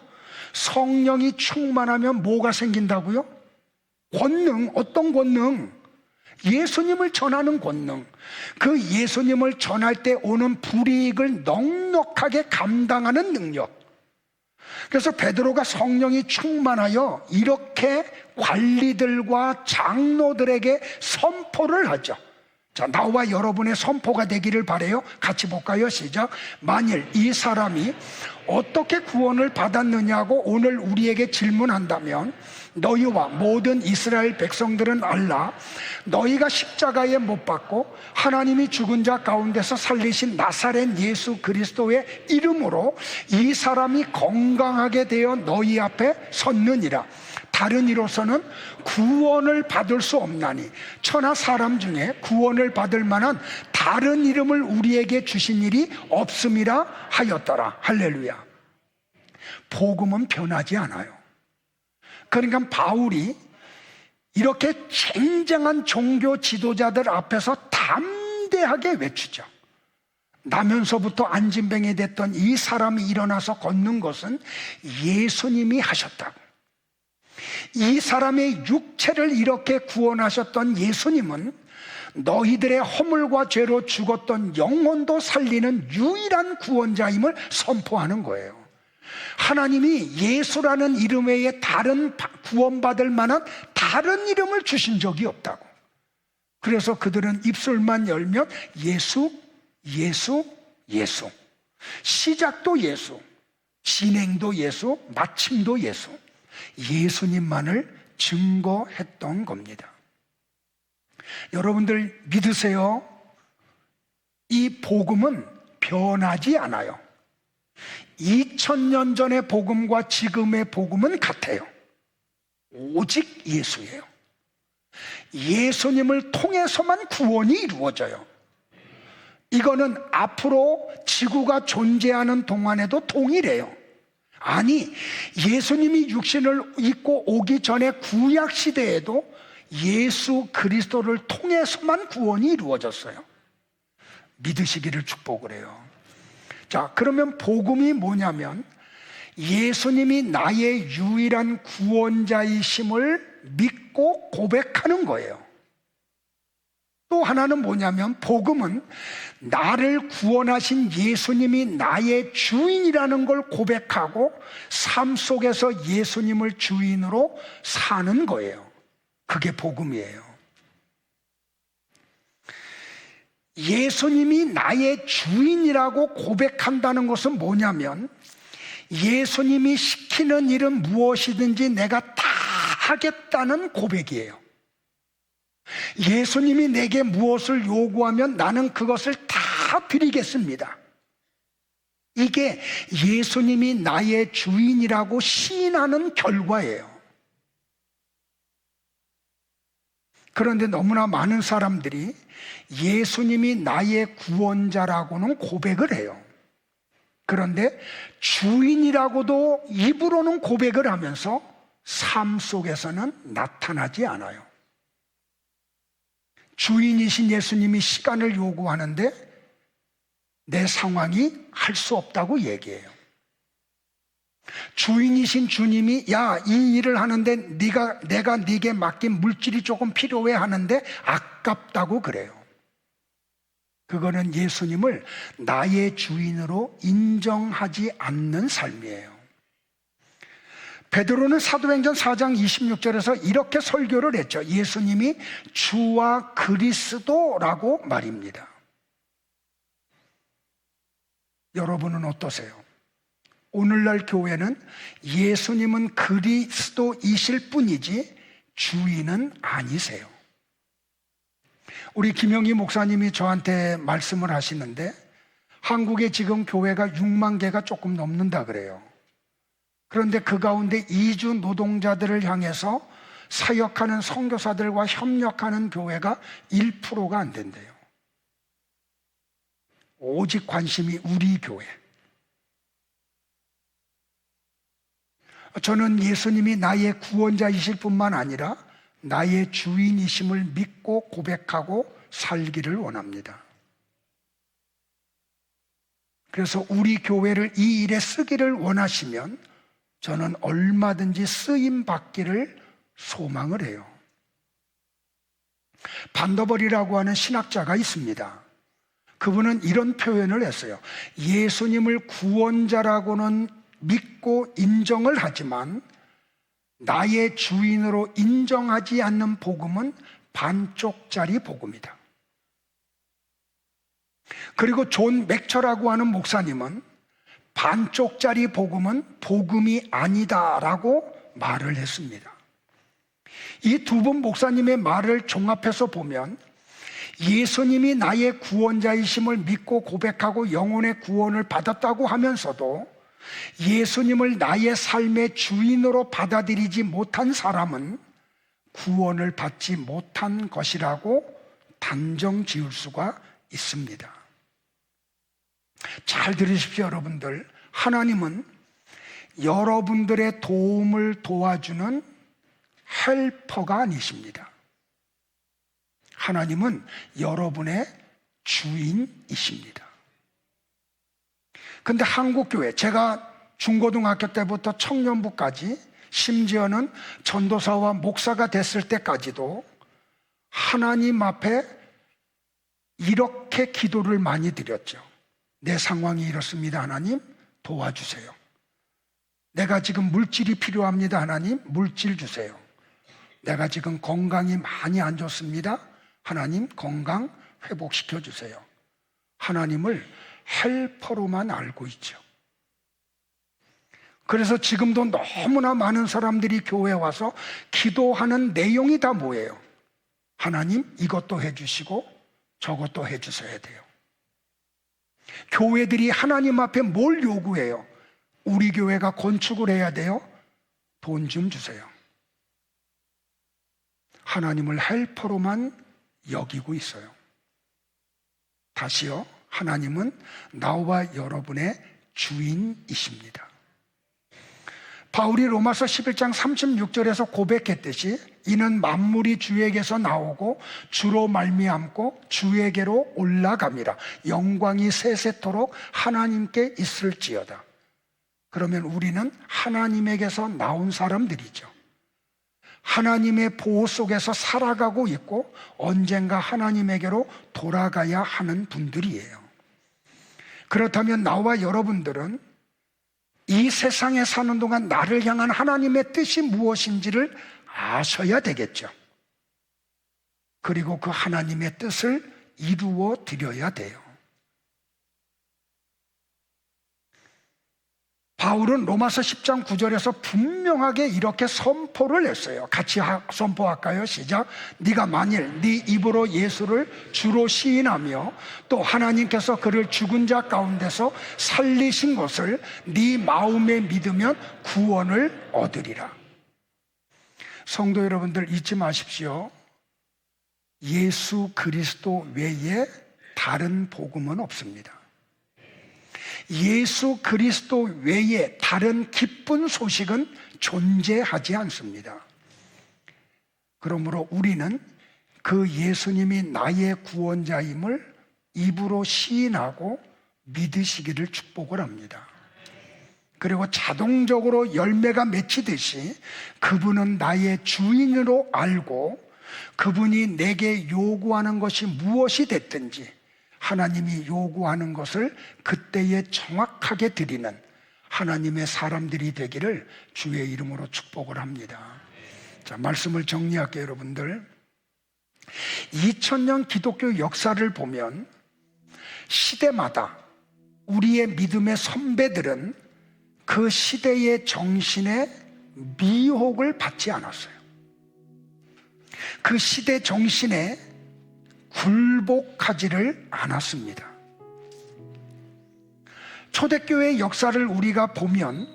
성령이 충만하면 뭐가 생긴다고요? 권능. 어떤 권능? 예수님을 전하는 권능. 그 예수님을 전할 때 오는 불이익을 넉넉하게 감당하는 능력. 그래서 베드로가 성령이 충만하여 이렇게 관리들과 장로들에게 선포를 하죠. 자, 나와 여러분의 선포가 되기를 바라요. 같이 볼까요? 시작. 만일 이 사람이 어떻게 구원을 받았느냐고 오늘 우리에게 질문한다면 너희와 모든 이스라엘 백성들은 알라. 너희가 십자가에 못 박고 하나님이 죽은 자 가운데서 살리신 나사렛 예수 그리스도의 이름으로 이 사람이 건강하게 되어 너희 앞에 섰느니라. 다른 이로서는 구원을 받을 수 없나니 천하 사람 중에 구원을 받을 만한 다른 이름을 우리에게 주신 일이 없음이라 하였더라. 할렐루야. 복음은 변하지 않아요. 그러니까 바울이 이렇게 쟁쟁한 종교 지도자들 앞에서 담대하게 외치죠. 나면서부터 안진뱅이 됐던 이 사람이 일어나서 걷는 것은 예수님이 하셨다고. 이 사람의 육체를 이렇게 구원하셨던 예수님은 너희들의 허물과 죄로 죽었던 영혼도 살리는 유일한 구원자임을 선포하는 거예요. 하나님이 예수라는 이름 외에 다른 구원받을 만한 다른 이름을 주신 적이 없다고. 그래서 그들은 입술만 열면 예수, 예수, 예수. 시작도 예수, 진행도 예수, 마침도 예수. 예수님만을 증거했던 겁니다. 여러분들 믿으세요? 이 복음은 변하지 않아요. 2000년 전의 복음과 지금의 복음은 같아요. 오직 예수예요. 예수님을 통해서만 구원이 이루어져요. 이거는 앞으로 지구가 존재하는 동안에도 동일해요. 아니, 예수님이 육신을 입고 오기 전에 구약 시대에도 예수 그리스도를 통해서만 구원이 이루어졌어요. 믿으시기를 축복을 해요. 자, 그러면 복음이 뭐냐면 예수님이 나의 유일한 구원자이심을 믿고 고백하는 거예요. 또 하나는 뭐냐면 복음은 나를 구원하신 예수님이 나의 주인이라는 걸 고백하고 삶 속에서 예수님을 주인으로 사는 거예요. 그게 복음이에요. 예수님이 나의 주인이라고 고백한다는 것은 뭐냐면 예수님이 시키는 일은 무엇이든지 내가 다 하겠다는 고백이에요. 예수님이 내게 무엇을 요구하면 나는 그것을 다 드리겠습니다. 이게 예수님이 나의 주인이라고 시인하는 결과예요. 그런데 너무나 많은 사람들이 예수님이 나의 구원자라고는 고백을 해요. 그런데 주인이라고도 입으로는 고백을 하면서 삶 속에서는 나타나지 않아요. 주인이신 예수님이 시간을 요구하는데 내 상황이 할 수 없다고 얘기해요. 주인이신 주님이 야, 이 일을 하는데 내가 네게 맡긴 물질이 조금 필요해 하는데 아깝다고 그래요. 그거는 예수님을 나의 주인으로 인정하지 않는 삶이에요. 베드로는 사도행전 4장 26절에서 이렇게 설교를 했죠. 예수님이 주와 그리스도라고 말입니다. 여러분은 어떠세요? 오늘날 교회는 예수님은 그리스도이실 뿐이지 주인은 아니세요. 우리 김영희 목사님이 저한테 말씀을 하시는데 한국에 지금 교회가 6만 개가 조금 넘는다 그래요. 그런데 그 가운데 이주 노동자들을 향해서 사역하는 선교사들과 협력하는 교회가 1%가 안 된대요. 오직 관심이 우리 교회. 저는 예수님이 나의 구원자이실 뿐만 아니라 나의 주인이심을 믿고 고백하고 살기를 원합니다. 그래서 우리 교회를 이 일에 쓰기를 원하시면 저는 얼마든지 쓰임 받기를 소망을 해요. 반더벌이라고 하는 신학자가 있습니다. 그분은 이런 표현을 했어요. 예수님을 구원자라고는 믿고 인정을 하지만 나의 주인으로 인정하지 않는 복음은 반쪽짜리 복음이다. 그리고 존 맥처라고 하는 목사님은 반쪽짜리 복음은 복음이 아니다라고 말을 했습니다. 이 두 분 목사님의 말을 종합해서 보면 예수님이 나의 구원자이심을 믿고 고백하고 영혼의 구원을 받았다고 하면서도 예수님을 나의 삶의 주인으로 받아들이지 못한 사람은 구원을 받지 못한 것이라고 단정 지을 수가 있습니다. 잘 들으십시오, 여러분들. 하나님은 여러분들의 도움을 도와주는 헬퍼가 아니십니다. 하나님은 여러분의 주인이십니다. 근데 한국교회, 제가 중고등학교 때부터 청년부까지 심지어는 전도사와 목사가 됐을 때까지도 하나님 앞에 이렇게 기도를 많이 드렸죠. 내 상황이 이렇습니다. 하나님 도와주세요. 내가 지금 물질이 필요합니다. 하나님 물질 주세요. 내가 지금 건강이 많이 안 좋습니다. 하나님 건강 회복시켜 주세요. 하나님을 헬퍼로만 알고 있죠. 그래서 지금도 너무나 많은 사람들이 교회에 와서 기도하는 내용이 다 뭐예요? 하나님 이것도 해주시고 저것도 해주셔야 돼요. 교회들이 하나님 앞에 뭘 요구해요? 우리 교회가 건축을 해야 돼요? 돈 좀 주세요. 하나님을 헬퍼로만 여기고 있어요. 다시요, 하나님은 나와 여러분의 주인이십니다. 바울이 로마서 11장 36절에서 고백했듯이 이는 만물이 주에게서 나오고 주로 말미암고 주에게로 올라갑니다. 영광이 세세토록 하나님께 있을지어다. 그러면 우리는 하나님에게서 나온 사람들이죠. 하나님의 보호 속에서 살아가고 있고 언젠가 하나님에게로 돌아가야 하는 분들이에요. 그렇다면 나와 여러분들은 이 세상에 사는 동안 나를 향한 하나님의 뜻이 무엇인지를 아셔야 되겠죠. 그리고 그 하나님의 뜻을 이루어 드려야 돼요. 바울은 로마서 10장 9절에서 분명하게 이렇게 선포를 했어요. 같이 선포할까요? 시작. 네가 만일 네 입으로 예수를 주로 시인하며 또 하나님께서 그를 죽은 자 가운데서 살리신 것을 네 마음에 믿으면 구원을 얻으리라. 성도 여러분들 잊지 마십시오. 예수 그리스도 외에 다른 복음은 없습니다. 예수 그리스도 외에 다른 기쁜 소식은 존재하지 않습니다. 그러므로 우리는 그 예수님이 나의 구원자임을 입으로 시인하고 믿으시기를 축복을 합니다. 그리고 자동적으로 열매가 맺히듯이 그분은 나의 주인으로 알고 그분이 내게 요구하는 것이 무엇이 됐든지 하나님이 요구하는 것을 그때에 정확하게 드리는 하나님의 사람들이 되기를 주의 이름으로 축복을 합니다. 자, 말씀을 정리할게요, 여러분들. 2000년 기독교 역사를 보면 시대마다 우리의 믿음의 선배들은 그 시대의 정신에 미혹을 받지 않았어요. 그 시대 정신에 굴복하지를 않았습니다. 초대교회의 역사를 우리가 보면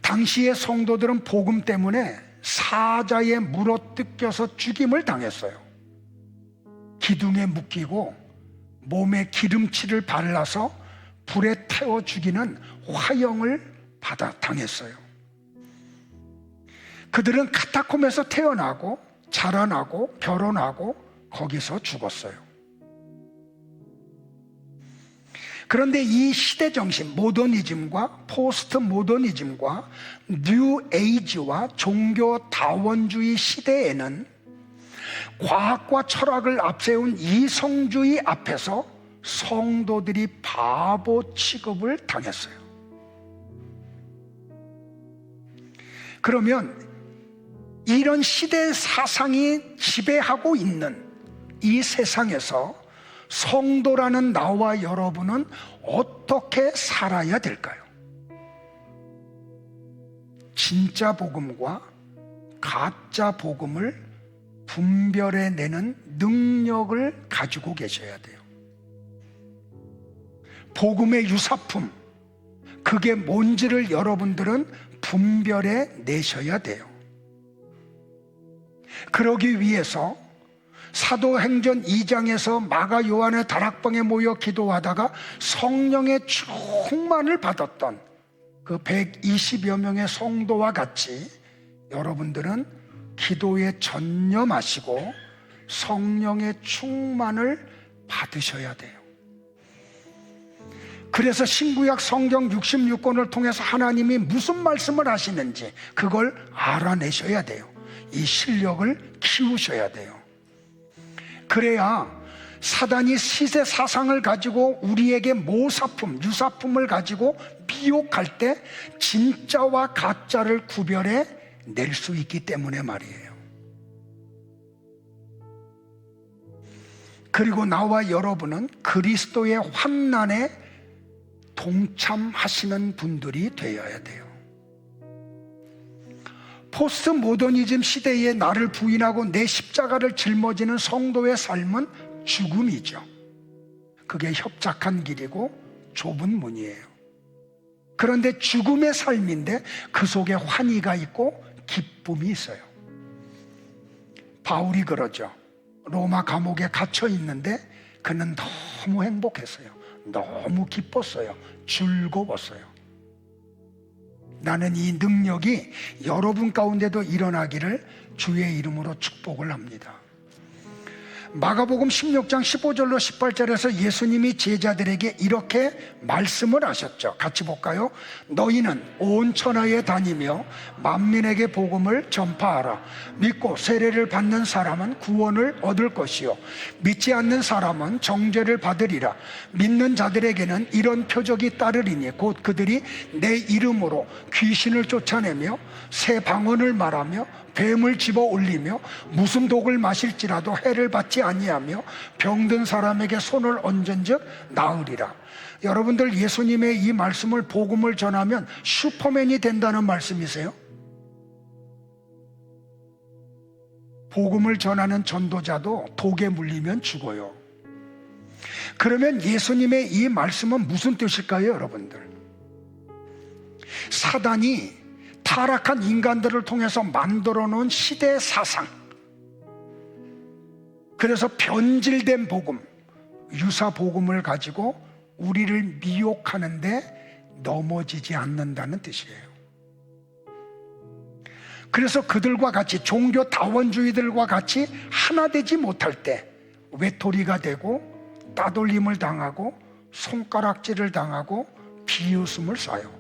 당시의 성도들은 복음 때문에 사자에 물어뜯겨서 죽임을 당했어요. 기둥에 묶이고 몸에 기름칠을 발라서 불에 태워 죽이는 화형을 당했어요. 그들은 카타콤에서 태어나고 자라나고 결혼하고 거기서 죽었어요. 그런데 이 시대 정신, 모더니즘과 포스트 모더니즘과 뉴 에이지와 종교 다원주의 시대에는 과학과 철학을 앞세운 이성주의 앞에서 성도들이 바보 취급을 당했어요. 그러면 이런 시대 사상이 지배하고 있는 이 세상에서 성도라는 나와 여러분은 어떻게 살아야 될까요? 진짜 복음과 가짜 복음을 분별해내는 능력을 가지고 계셔야 돼요. 복음의 유사품, 그게 뭔지를 여러분들은 분별해내셔야 돼요. 그러기 위해서 사도행전 2장에서 마가 요한의 다락방에 모여 기도하다가 성령의 충만을 받았던 그 120여 명의 성도와 같이 여러분들은 기도에 전념하시고 성령의 충만을 받으셔야 돼요. 그래서 신구약 성경 66권을 통해서 하나님이 무슨 말씀을 하시는지 그걸 알아내셔야 돼요. 이 실력을 키우셔야 돼요. 그래야 사단이 시세 사상을 가지고 우리에게 모사품, 유사품을 가지고 미혹할 때 진짜와 가짜를 구별해 낼 수 있기 때문에 말이에요. 그리고 나와 여러분은 그리스도의 환난에 동참하시는 분들이 되어야 돼요. 포스트 모더니즘 시대에 나를 부인하고 내 십자가를 짊어지는 성도의 삶은 죽음이죠. 그게 협착한 길이고 좁은 문이에요. 그런데 죽음의 삶인데 그 속에 환희가 있고 기쁨이 있어요. 바울이 그러죠. 로마 감옥에 갇혀 있는데 그는 너무 행복했어요. 너무 기뻤어요. 즐거웠어요. 나는 이 능력이 여러분 가운데도 일어나기를 주의 이름으로 축복을 합니다. 마가복음 16장 15절로 18절에서 예수님이 제자들에게 이렇게 말씀을 하셨죠. 같이 볼까요? 너희는 온 천하에 다니며 만민에게 복음을 전파하라. 믿고 세례를 받는 사람은 구원을 얻을 것이요 믿지 않는 사람은 정죄를 받으리라. 믿는 자들에게는 이런 표적이 따르리니 곧 그들이 내 이름으로 귀신을 쫓아내며 새 방언을 말하며 뱀을 집어 올리며 무슨 독을 마실지라도 해를 받지 아니하며 병든 사람에게 손을 얹은즉 나으리라. 여러분들 예수님의 이 말씀을 복음을 전하면 슈퍼맨이 된다는 말씀이세요? 복음을 전하는 전도자도 독에 물리면 죽어요. 그러면 예수님의 이 말씀은 무슨 뜻일까요, 여러분들? 사단이 타락한 인간들을 통해서 만들어 놓은 시대 사상, 그래서 변질된 복음, 유사 복음을 가지고 우리를 미혹하는데 넘어지지 않는다는 뜻이에요. 그래서 그들과 같이 종교 다원주의들과 같이 하나 되지 못할 때 외톨이가 되고 따돌림을 당하고 손가락질을 당하고 비웃음을 쏴요.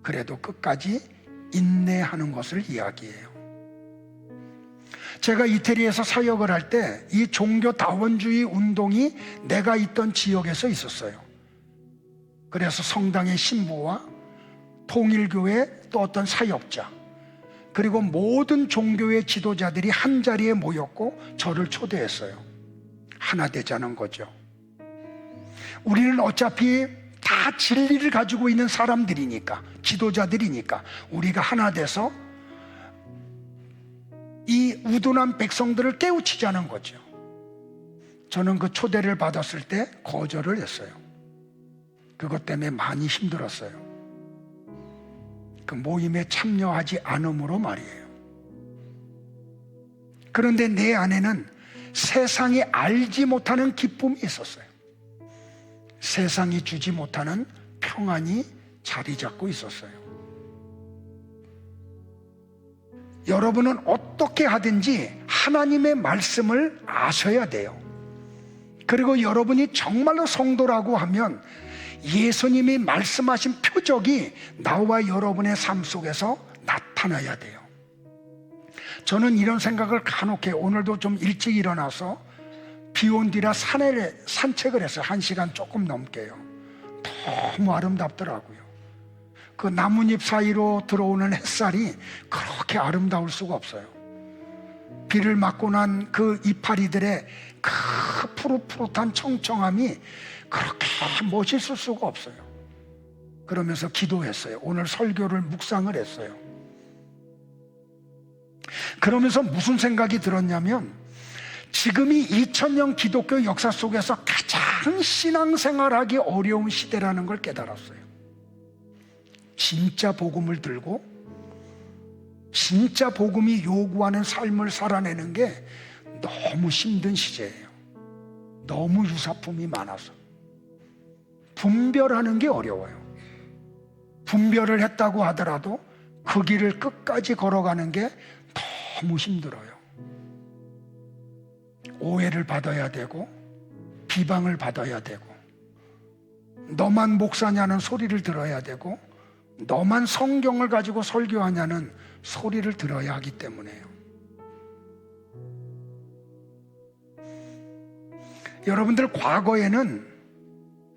그래도 끝까지 인내하는 것을 이야기해요. 제가 이태리에서 사역을 할 때 이 종교 다원주의 운동이 내가 있던 지역에서 있었어요. 그래서 성당의 신부와 통일교회 또 어떤 사역자 그리고 모든 종교의 지도자들이 한 자리에 모였고 저를 초대했어요. 하나 되자는 거죠. 우리는 어차피 다 진리를 가지고 있는 사람들이니까, 지도자들이니까 우리가 하나 돼서 이 우둔한 백성들을 깨우치자는 거죠. 저는 그 초대를 받았을 때 거절을 했어요. 그것 때문에 많이 힘들었어요. 그 모임에 참여하지 않음으로 말이에요. 그런데 내 안에는 세상이 알지 못하는 기쁨이 있었어요. 세상이 주지 못하는 평안이 자리 잡고 있었어요. 여러분은 어떻게 하든지 하나님의 말씀을 아셔야 돼요. 그리고 여러분이 정말로 성도라고 하면 예수님이 말씀하신 표적이 나와 여러분의 삶 속에서 나타나야 돼요. 저는 이런 생각을 간혹 해요. 오늘도 좀 일찍 일어나서 비 온 뒤라 산책을 했어요. 1시간 조금 넘게요. 너무 아름답더라고요. 그 나뭇잎 사이로 들어오는 햇살이 그렇게 아름다울 수가 없어요. 비를 맞고 난 그 이파리들의 그 푸릇푸릇한 청청함이 그렇게 멋있을 수가 없어요. 그러면서 기도했어요. 오늘 설교를 묵상을 했어요. 그러면서 무슨 생각이 들었냐면 지금이 2000년 기독교 역사 속에서 가장 신앙생활하기 어려운 시대라는 걸 깨달았어요. 진짜 복음을 들고 진짜 복음이 요구하는 삶을 살아내는 게 너무 힘든 시대예요. 너무 유사품이 많아서 분별하는 게 어려워요. 분별을 했다고 하더라도 그 길을 끝까지 걸어가는 게 너무 힘들어요. 오해를 받아야 되고 비방을 받아야 되고 너만 목사냐는 소리를 들어야 되고 너만 성경을 가지고 설교하냐는 소리를 들어야 하기 때문에요. 여러분들 과거에는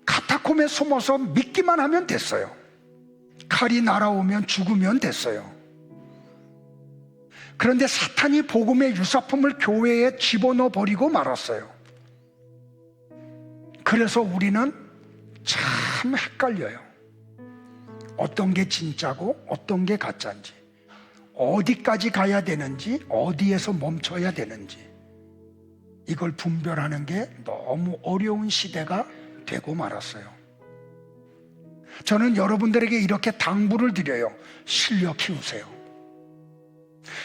카타콤에 숨어서 믿기만 하면 됐어요. 칼이 날아오면 죽으면 됐어요. 그런데 사탄이 복음의 유사품을 교회에 집어넣어 버리고 말았어요. 그래서 우리는 참 헷갈려요. 어떤 게 진짜고 어떤 게 가짜인지, 어디까지 가야 되는지, 어디에서 멈춰야 되는지, 이걸 분별하는 게 너무 어려운 시대가 되고 말았어요. 저는 여러분들에게 이렇게 당부를 드려요. 실력 키우세요.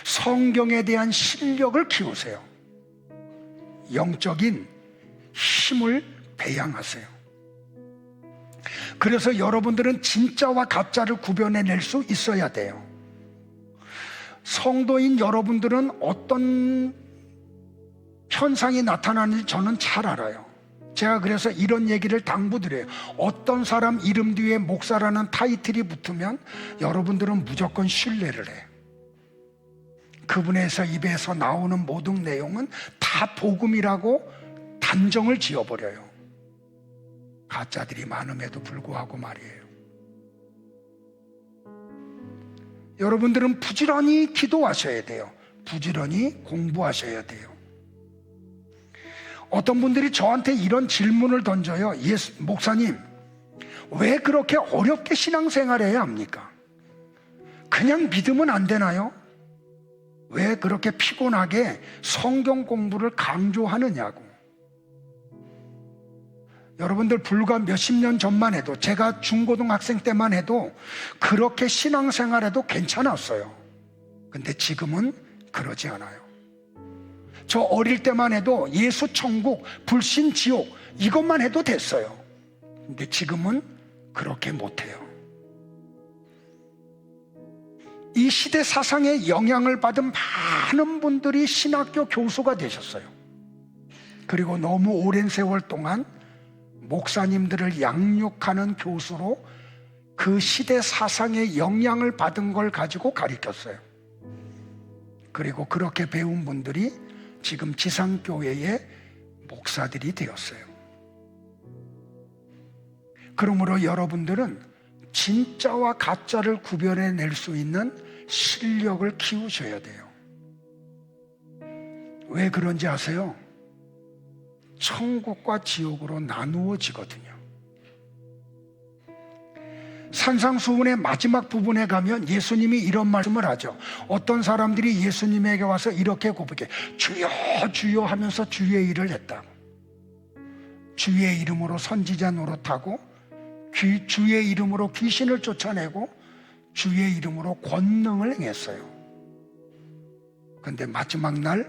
성경에 대한 실력을 키우세요. 영적인 힘을 배양하세요. 그래서 여러분들은 진짜와 가짜를 구별해낼 수 있어야 돼요. 성도인 여러분들은 어떤 현상이 나타나는지 저는 잘 알아요. 제가 그래서 이런 얘기를 당부드려요. 어떤 사람 이름 뒤에 목사라는 타이틀이 붙으면 여러분들은 무조건 신뢰를 해요. 그분에서 입에서 나오는 모든 내용은 다 복음이라고 단정을 지어버려요. 가짜들이 많음에도 불구하고 말이에요. 여러분들은 부지런히 기도하셔야 돼요. 부지런히 공부하셔야 돼요. 어떤 분들이 저한테 이런 질문을 던져요. 목사님, 왜 그렇게 어렵게 신앙생활해야 합니까? 그냥 믿으면 안 되나요? 왜 그렇게 피곤하게 성경 공부를 강조하느냐고. 여러분들 불과 몇십 년 전만 해도, 제가 중고등학생 때만 해도 그렇게 신앙생활해도 괜찮았어요. 근데 지금은 그러지 않아요. 저 어릴 때만 해도 예수 천국, 불신 지옥 이것만 해도 됐어요. 근데 지금은 그렇게 못해요. 이 시대 사상에 영향을 받은 많은 분들이 신학교 교수가 되셨어요. 그리고 너무 오랜 세월 동안 목사님들을 양육하는 교수로 그 시대 사상의 영향을 받은 걸 가지고 가르쳤어요. 그리고 그렇게 배운 분들이 지금 지상교회의 목사들이 되었어요. 그러므로 여러분들은 진짜와 가짜를 구별해낼 수 있는 실력을 키우셔야 돼요. 왜 그런지 아세요? 천국과 지옥으로 나누어지거든요. 산상수훈의 마지막 부분에 가면 예수님이 이런 말씀을 하죠. 어떤 사람들이 예수님에게 와서 이렇게 고백해, 주여 주여 하면서 주의 일을 했다고. 주의 이름으로 선지자 노릇하고, 주의 이름으로 귀신을 쫓아내고, 주의 이름으로 권능을 행했어요. 그런데 마지막 날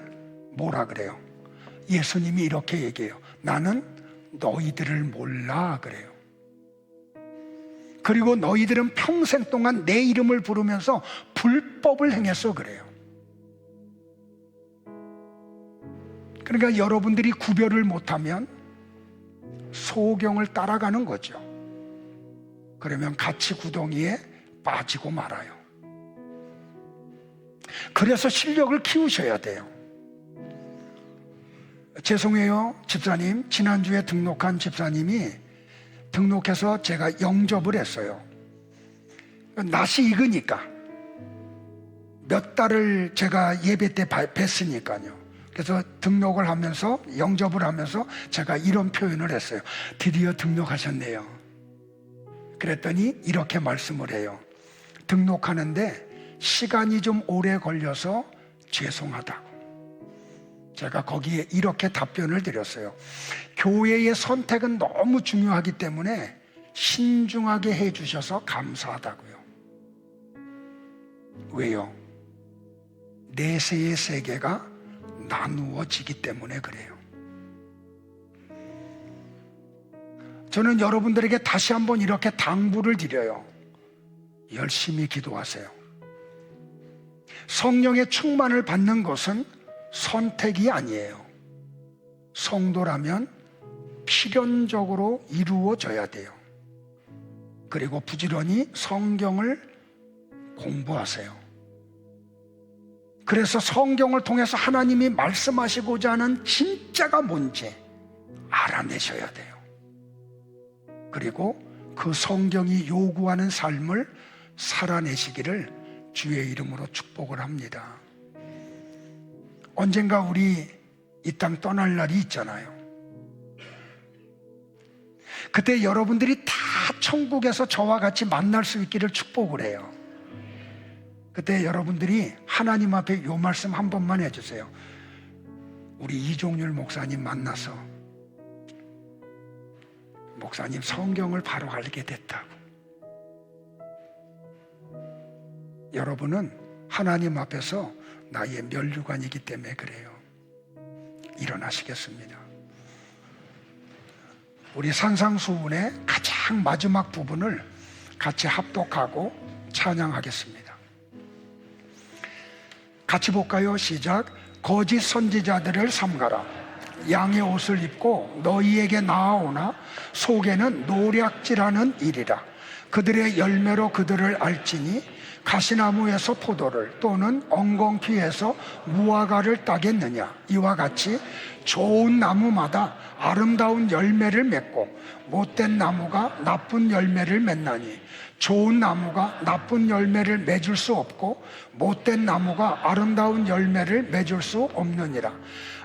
뭐라 그래요? 예수님이 이렇게 얘기해요. 나는 너희들을 몰라 그래요. 그리고 너희들은 평생 동안 내 이름을 부르면서 불법을 행했어 그래요. 그러니까 여러분들이 구별을 못하면 소경을 따라가는 거죠. 그러면 같이 구덩이에 빠지고 말아요. 그래서 실력을 키우셔야 돼요. 죄송해요 집사님, 지난주에 등록한 집사님이 등록해서 제가 영접을 했어요. 낯이 익으니까 몇 달을 제가 예배 때 뵀으니까요. 그래서 등록을 하면서, 영접을 하면서 제가 이런 표현을 했어요. 드디어 등록하셨네요. 그랬더니 이렇게 말씀을 해요. 등록하는데 시간이 좀 오래 걸려서 죄송하다고. 제가 거기에 이렇게 답변을 드렸어요. 교회의 선택은 너무 중요하기 때문에 신중하게 해주셔서 감사하다고요. 왜요? 내세의 세계가 나누어지기 때문에 그래요. 저는 여러분들에게 다시 한번 이렇게 당부를 드려요. 열심히 기도하세요. 성령의 충만을 받는 것은 선택이 아니에요. 성도라면 필연적으로 이루어져야 돼요. 그리고 부지런히 성경을 공부하세요. 그래서 성경을 통해서 하나님이 말씀하시고자 하는 진짜가 뭔지 알아내셔야 돼요. 그리고 그 성경이 요구하는 삶을 살아내시기를 주의 이름으로 축복을 합니다. 언젠가 우리 이 땅 떠날 날이 있잖아요. 그때 여러분들이 다 천국에서 저와 같이 만날 수 있기를 축복을 해요. 그때 여러분들이 하나님 앞에 요 말씀 한 번만 해주세요. 우리 이종률 목사님 만나서 목사님 성경을 바로 알게 됐다고. 여러분은 하나님 앞에서 나의 면류관이기 때문에 그래요. 일어나시겠습니다. 우리 산상수훈의 가장 마지막 부분을 같이 합독하고 찬양하겠습니다. 같이 볼까요? 시작. 거짓 선지자들을 삼가라. 양의 옷을 입고 너희에게 나아오나 속에는 노략질하는 일이라. 그들의 열매로 그들을 알지니 가시나무에서 포도를 또는 엉겅퀴에서 무화과를 따겠느냐. 이와 같이 좋은 나무마다 아름다운 열매를 맺고 못된 나무가 나쁜 열매를 맺나니 좋은 나무가 나쁜 열매를 맺을 수 없고 못된 나무가 아름다운 열매를 맺을 수 없느니라.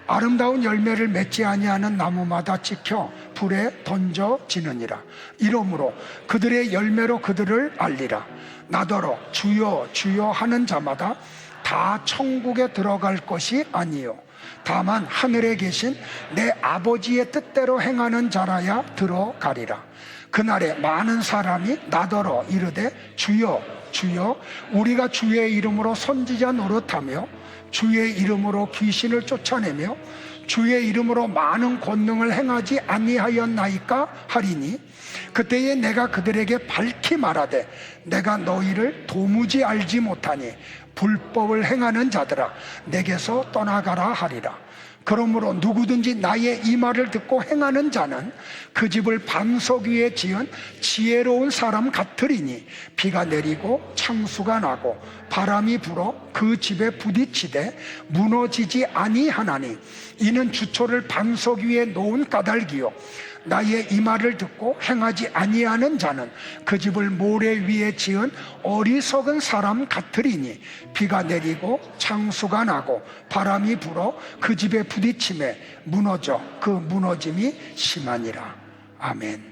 아름다운 열매를 맺지 아니하는 나무마다 찍혀 불에 던져지느니라. 이러므로 그들의 열매로 그들을 알리라. 나더러 주여 주여 하는 자마다 다 천국에 들어갈 것이 아니요 다만 하늘에 계신 내 아버지의 뜻대로 행하는 자라야 들어가리라. 그날에 많은 사람이 나더러 이르되 주여 주여 우리가 주의 이름으로 선지자 노릇하며 주의 이름으로 귀신을 쫓아내며 주의 이름으로 많은 권능을 행하지 아니하였나이까 하리니 그때에 내가 그들에게 밝히 말하되 내가 너희를 도무지 알지 못하니 불법을 행하는 자들아 내게서 떠나가라 하리라. 그러므로 누구든지 나의 이 말을 듣고 행하는 자는 그 집을 반석 위에 지은 지혜로운 사람 같으리니 비가 내리고 창수가 나고 바람이 불어 그 집에 부딪히되 무너지지 아니하나니 이는 주초를 반석 위에 놓은 까닭이요 나의 이 말을 듣고 행하지 아니하는 자는 그 집을 모래 위에 지은 어리석은 사람 같으리니 비가 내리고 창수가 나고 바람이 불어 그 집에 부딪힘에 무너져 그 무너짐이 심하니라. 아멘.